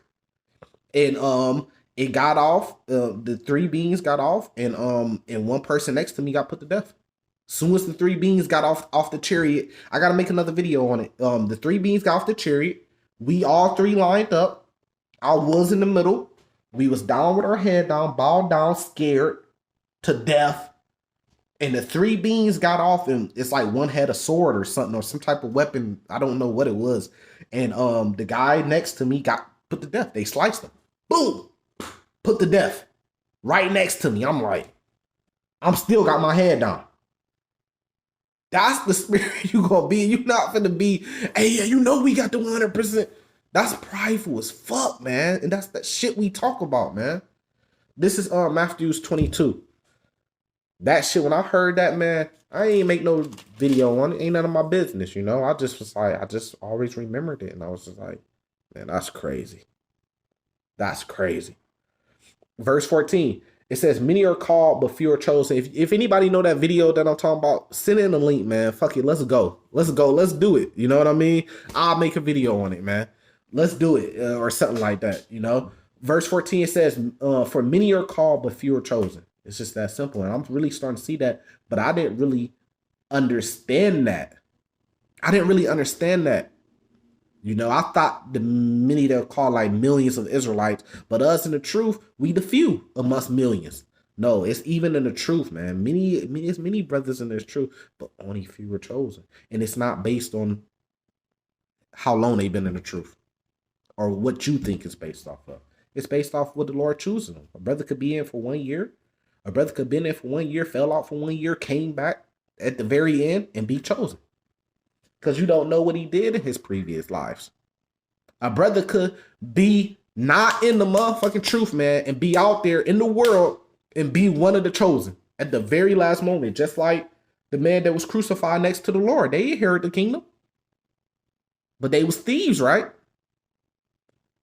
And it got off. The three beings got off, and one person next to me got put to death. Soon as the three beings got off the chariot, I gotta make another video on it. The three beings got off the chariot. We all three lined up. I was in the middle. We was down with our head down, bowed down, scared to death. And the three beings got off, and it's like one had a sword or something, or some type of weapon. I don't know what it was. And the guy next to me got put to death. They sliced him. Boom! Put to death. Right next to me. I'm like, I'm still got my head down. That's the spirit you gonna be. You not finna be, hey, yeah, you know we got the 100%. That's prideful as fuck, man. And that's that shit we talk about, man. This is Matthews 22. That shit, when I heard that, man, I ain't make no video on it. Ain't none of my business, you know? I just was like, I just always remembered it. And I was just like, man, that's crazy. That's crazy. Verse 14. It says, many are called, but few are chosen. If anybody know that video that I'm talking about, send in a link, man. Fuck it, let's go. Let's go. Let's do it. You know what I mean? I'll make a video on it, man. Let's do it, or something like that, you know? Verse 14, it says, for many are called, but few are chosen. It's just that simple. And I'm really starting to see that, but I didn't really understand that. I didn't really understand that. You know, I thought the many that call like millions of Israelites, but us in the truth, we the few amongst millions. No, it's even in the truth, man. Many brothers in this truth, but only few were chosen. And it's not based on how long they've been in the truth or what you think it's based off of. It's based off what the Lord chooses them. A brother could be in for 1 year. A brother could be in there for 1 year, fell out for 1 year, came back at the very end and be chosen. Because you don't know what he did in his previous lives. A brother could be not in the motherfucking truth, man, and be out there in the world and be one of the chosen at the very last moment, just like the man that was crucified next to the Lord. They inherited the kingdom, but they was thieves, right?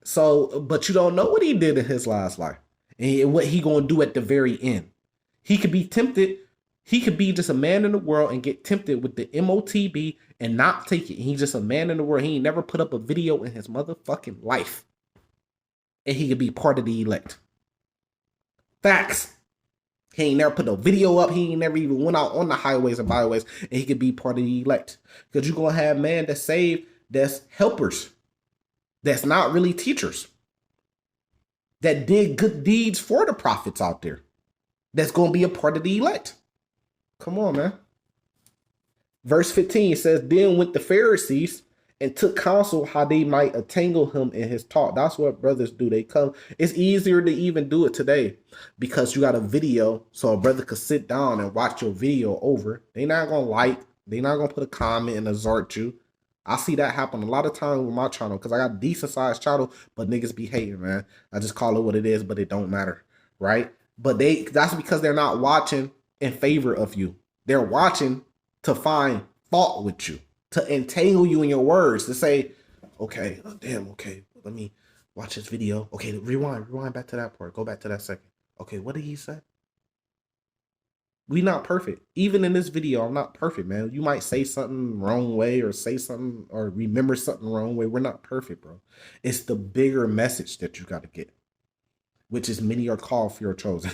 So, but you don't know what he did in his last life and what he gonna do at the very end. He could be tempted. He could be just a man in the world and get tempted with the MOTB and not take it. He's just a man in the world. He ain't never put up a video in his motherfucking life. And he could be part of the elect. Facts. He ain't never put no video up. He ain't never even went out on the highways and byways. And he could be part of the elect. Because you're going to have man that's saved, that's helpers. That's not really teachers. That did good deeds for the prophets out there. That's going to be a part of the elect. Come on, man. Verse 15 says, then went the Pharisees and took counsel how they might entangle him in his talk. That's what brothers do. They come. It's easier to even do it today because you got a video, so a brother could sit down and watch your video over. They not going to like. They not going to put a comment and exhort you. I see that happen a lot of times with my channel because I got a decent sized channel, but niggas be hating, man. I just call it what it is, but it don't matter, right? But that's because they're not watching in favor of you. They're watching to find fault with you, to entangle you in your words, to say, okay, oh, damn, okay, let me watch this video. Okay, rewind back to that part. Go back to that second. Okay, what did he say? We not perfect. Even in this video, I'm not perfect, man. You might say something wrong way or say something or remember something wrong way. We're not perfect, bro. It's the bigger message that you got to get, which is many are called, few are chosen.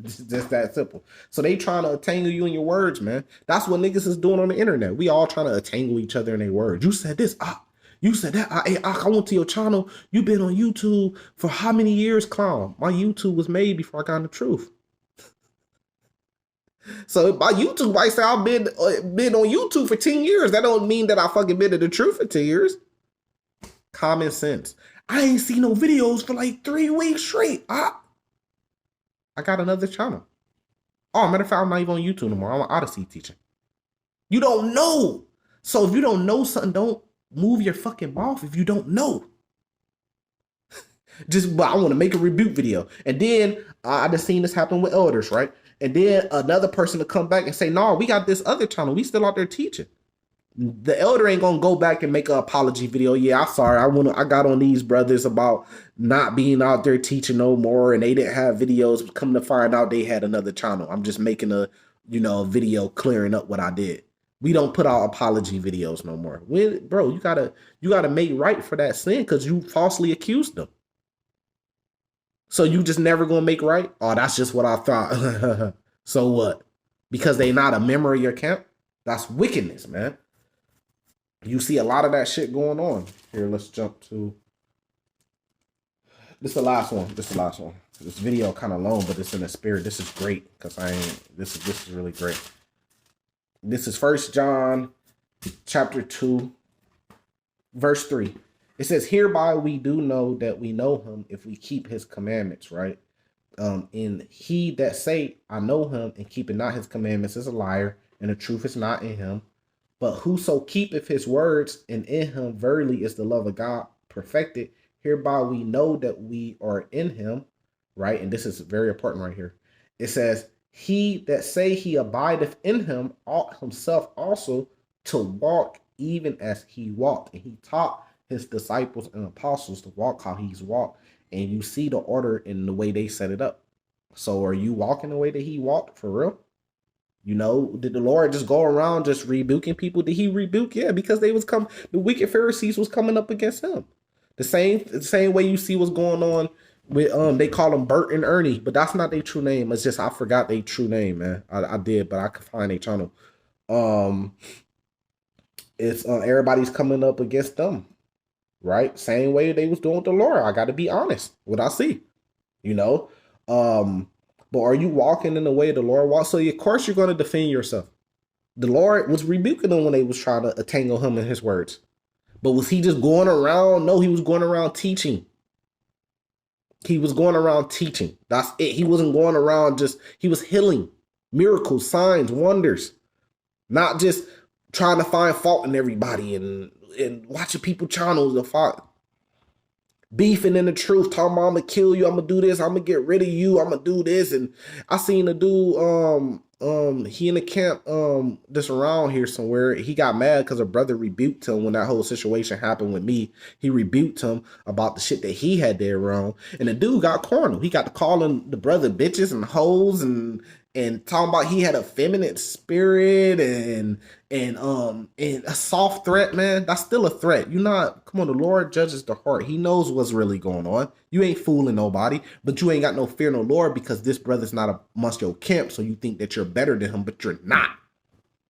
Just that simple. So they trying to entangle you in your words, man. That's what niggas is doing on the internet. We all trying to entangle each other in their words. You said this. You said that. I went to your channel. You been on YouTube for how many years, clown? My YouTube was made before I got in the truth. So by YouTube, I say I've been on YouTube for 10 years. That don't mean that I fucking been in the truth for 10 years. Common sense. I ain't seen no videos for like 3 weeks straight. I got another channel. Oh, matter of fact, I'm not even on YouTube anymore. I'm an Odyssey teacher. You don't know. So if you don't know something, don't move your fucking mouth if you don't know. But I want to make a rebuke video. And then I just seen this happen with elders, right? And then another person to come back and say, no, we got this other channel. We still out there teaching. The elder ain't gonna go back and make an apology video. Yeah, I'm sorry. I got on these brothers about not being out there teaching no more, and they didn't have videos. Come to find out, they had another channel. I'm just making a video clearing up what I did. We don't put out apology videos no more. Bro, you gotta make right for that sin because you falsely accused them. So you just never gonna make right? Oh, that's just what I thought. So what? Because they not a member of your camp? That's wickedness, man. You see a lot of that shit going on. Here, let's jump to this. Is the last one. This is the last one. This video kind of long, but it's in the spirit. This is great because this is really great. This is 1 John chapter 2, verse 3. It says, hereby we do know that we know him if we keep his commandments, right? And he that say, I know him, and keepeth not his commandments is a liar, and the truth is not in him. But whoso keepeth his words, and in him verily is the love of God perfected. Hereby we know that we are in him, right? And this is very important right here. It says, he that say he abideth in him ought himself also to walk even as he walked. And he taught his disciples and apostles to walk how he's walked. And you see the order in the way they set it up. So are you walking the way that he walked for real? You know, did the Lord just go around just rebuking people? Did he rebuke? Yeah, because the wicked Pharisees was coming up against him. The same way you see what's going on with they call them Bert and Ernie, but that's not their true name. It's just I forgot their true name, man. I did, but I could find their channel. It's everybody's coming up against them, right? Same way they was doing with the Lord. I got to be honest. What I see, you know. But are you walking in the way the Lord walks? So of course you're going to defend yourself. The Lord was rebuking them when they was trying to entangle him in his words. But was he just going around? No, he was going around teaching. He was going around teaching. That's it. He wasn't going around he was healing, miracles, signs, wonders. Not just trying to find fault in everybody and watching people channels of fault. Beefing in the truth, talking about I'm gonna kill you, I'm gonna do this, I'm gonna get rid of you, I'm gonna do this. And I seen a dude, he in the camp, just around here somewhere. He got mad because a brother rebuked him when that whole situation happened with me. He rebuked him about the shit that he had there wrong. And the dude got cornered. He got to calling the brother bitches and hoes and talking about he had a feminine spirit and a soft threat, man. That's still a threat. Come on, the Lord judges the heart. He knows what's really going on. You ain't fooling nobody, but you ain't got no fear no Lord because this brother's not amongst your camp, so you think that you're better than him, but you're not.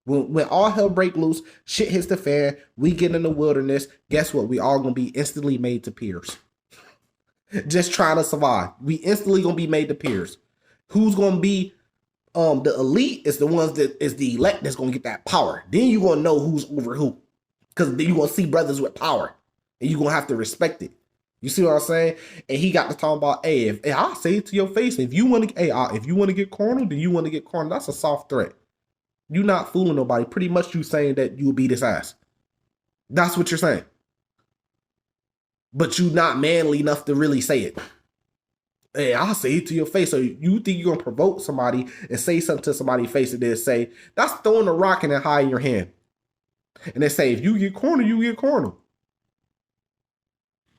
When all hell break loose, shit hits the fan, we get in the wilderness, guess what? We all gonna be instantly made to peers. Just trying to survive. We instantly gonna be made to peers. Who's gonna be the elite is the ones that is the elect that's gonna get that power. Then you gonna know who's over who, because then you gonna see brothers with power, and you gonna have to respect it. You see what I'm saying? And he got to talk about, hey, if I'll say it to your face, if you want to, if you want to get cornered, then you want to get cornered. That's a soft threat. You not fooling nobody. Pretty much you saying that you will beat his ass. That's what you're saying. But you not manly enough to really say it. Hey, I'll say it to your face. So you think you're going to provoke somebody and say something to somebody's face and then say, that's throwing a rock and then hiding your hand. And they say, if you get cornered, you get cornered.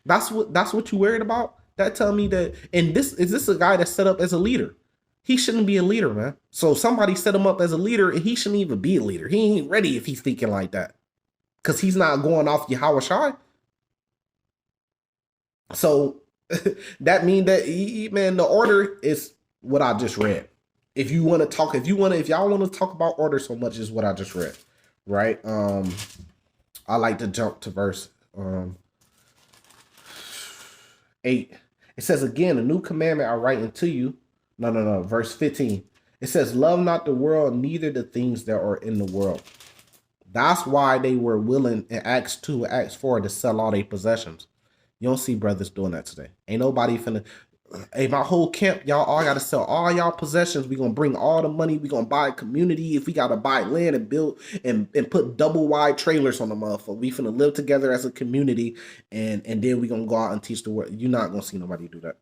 That's what you worried about? That tell me that, and this a guy that's set up as a leader. He shouldn't be a leader, man. So somebody set him up as a leader and he shouldn't even be a leader. He ain't ready if he's thinking like that. Because he's not going off Yahweh Shai. So that mean that man, the order is what I just read. If y'all want to talk about order so much, is what I just read, right? I like to jump to verse 8. It says again, a new commandment I write unto you. No. Verse 15. It says, love not the world, neither the things that are in the world. That's why they were willing in Acts 2, Acts 4 to sell all their possessions. You don't see brothers doing that today. Ain't nobody finna, hey, my whole camp, y'all all gotta sell all y'all possessions. We gonna bring all the money. We gonna buy a community. If we gotta buy land and build and put double wide trailers on the motherfucker, we finna live together as a community and then we gonna go out and teach the world. You're not gonna see nobody do that.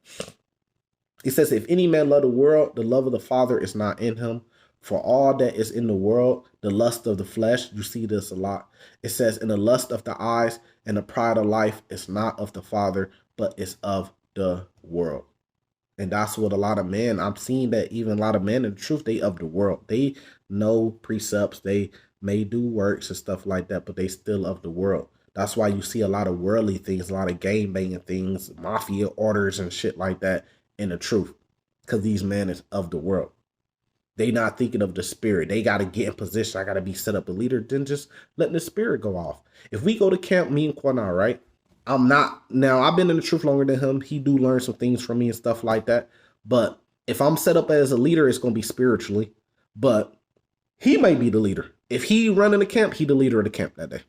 It says, if any man love the world, the love of the Father is not in him. For all that is in the world, the lust of the flesh, you see this a lot. It says, in the lust of the eyes and the pride of life is not of the Father, but is of the world. And that's what a lot of men, I'm seeing that even a lot of men in the truth, they of the world. They know precepts, they may do works and stuff like that, but they still of the world. That's why you see a lot of worldly things, a lot of game banging things, mafia orders and shit like that in the truth. Because these men is of the world. They not thinking of the spirit. They got to get in position. I got to be set up a leader. Then just letting the spirit go off. If we go to camp, me and Quana, right? I'm not, now I've been in the truth longer than him. He do learn some things from me and stuff like that. But if I'm set up as a leader, it's going to be spiritually. But he may be the leader. If he running the camp, he the leader of the camp that day.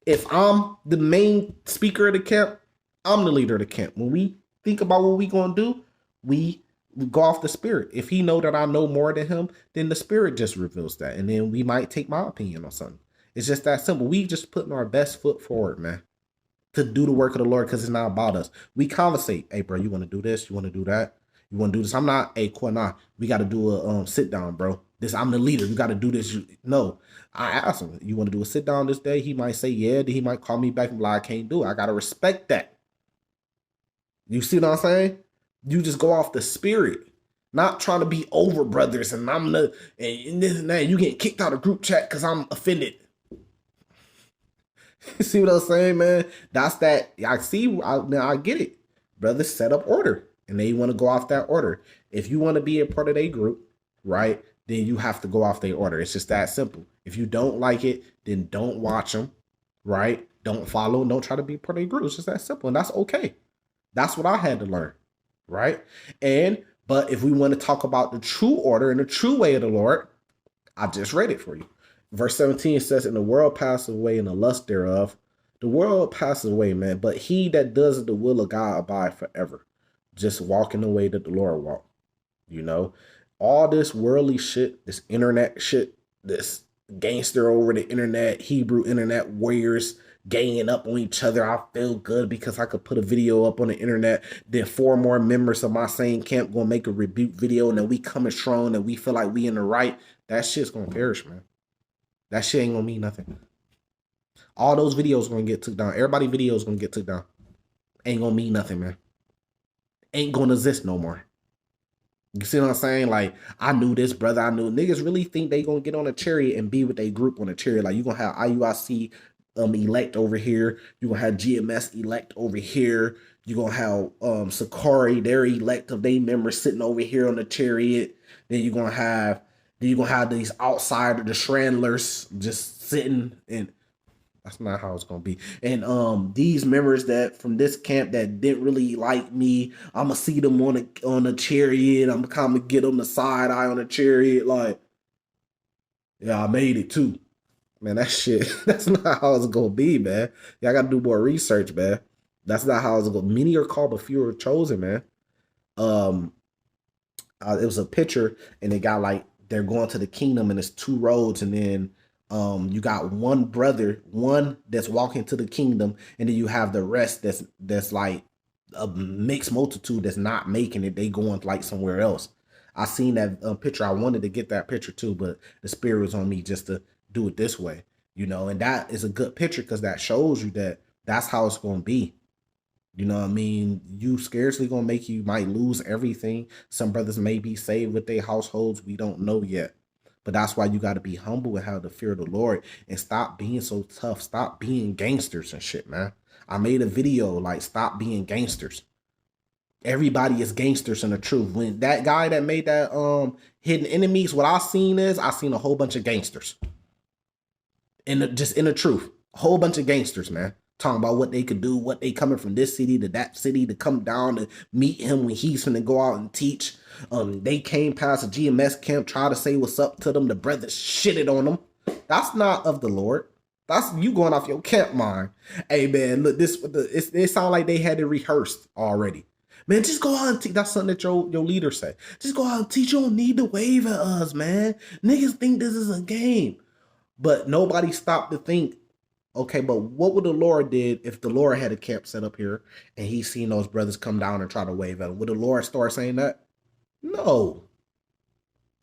If I'm the main speaker of the camp, I'm the leader of the camp. When we think about what we going to do, we go off the spirit. If he know that I know more than him, then the spirit just reveals that. And then we might take my opinion on something. It's just that simple. We just putting our best foot forward, man, to do the work of the Lord, because it's not about us. We conversate. Hey, bro, you want to do this? You want to do that? You want to do this? I'm not a Quana. We got to do a sit down, bro. This, I'm the leader. You got to do this. No, I asked him, you want to do a sit down this day? He might say, yeah. Then he might call me back and be like, I can't do it. I got to respect that. You see what I'm saying? You just go off the spirit, not trying to be over brothers and I'm the, and this and that. You getting kicked out of group chat because I'm offended. You see what I'm saying, man? That's that. I see. Now I get it. Brothers set up order and they want to go off that order. If you want to be a part of their group, right, then you have to go off their order. It's just that simple. If you don't like it, then don't watch them, right? Don't follow. Don't try to be part of their group. It's just that simple. And that's okay. That's what I had to learn, right? But if we want to talk about the true order and the true way of the Lord, I just read it for you. Verse 17 says, and the world passes away and the lust thereof. The world passes away, man, but he that does the will of God abide forever. Just walking the way that the Lord walked. You know, all this worldly shit, this internet shit, this gangster over the internet, Hebrew internet warriors ganging up on each other. I feel good because I could put a video up on the internet. Then 4 more members of my same camp gonna make a rebuke video, and then we coming strong and we feel like we in the right. That shit's gonna perish, man. That shit ain't gonna mean nothing. All those videos gonna get took down. Everybody videos gonna get took down. Ain't gonna mean nothing, man. Ain't gonna exist no more. You see what I'm saying? Like, I knew this, brother. I knew niggas really think they gonna get on a chariot and be with a group on a chariot. Like, you gonna have IUIC elect over here. You gonna have GMS elect over here. You gonna have Sakari, their elect of their members sitting over here on the chariot. Then you're gonna have these outsiders, the Strandlers, just sitting, and that's not how it's gonna be. And these members that from this camp that didn't really like me, I'ma see them on a chariot. I'm kind of get them the side eye on the chariot, like, yeah, I made it too. Man, that shit, that's not how it's gonna be, man. Y'all gotta do more research, man. That's not how it's gonna. Many are called, but few are chosen, man. It was a picture, and they got like they're going to the kingdom, and it's 2 roads, and then you got one brother, one that's walking to the kingdom, and then you have the rest that's like a mixed multitude that's not making it. They going like somewhere else. I seen that picture. I wanted to get that picture too, but the spirit was on me just to do it this way, you know. And that is a good picture because that shows you that that's how it's going to be. You know what I mean? You scarcely gonna make, you might lose everything. Some brothers may be saved with their households. We don't know yet. But that's why you got to be humble and have the fear of the Lord and stop being so tough. Stop being gangsters and shit, man. I made a video like, stop being gangsters. Everybody is gangsters in the truth. When that guy that made that Hidden Enemies, what I seen a whole bunch of gangsters. Just in the truth. A whole bunch of gangsters, man. Talking about what they could do, what they coming from this city to that city to come down and meet him when he's finna go out and teach. They came past a GMS camp, try to say what's up to them. The brothers shitted on them. That's not of the Lord. That's you going off your camp mind. Hey man, look, it sound like they had it rehearsed already. Man, just go out and teach. That's something that your leader said. Just go out and teach. You don't need to wave at us, man. Niggas think this is a game. But nobody stopped to think, okay, but what would the Lord did if the Lord had a camp set up here and he seen those brothers come down and try to wave at him? Would the Lord start saying that? No.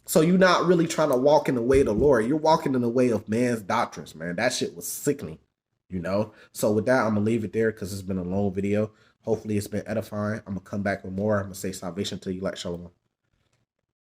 So you're not really trying to walk in the way of the Lord. You're walking in the way of man's doctrines, man. That shit was sickening, you know? So with that, I'm going to leave it there because it's been a long video. Hopefully it's been edifying. I'm going to come back with more. I'm going to say salvation to you like Shalom.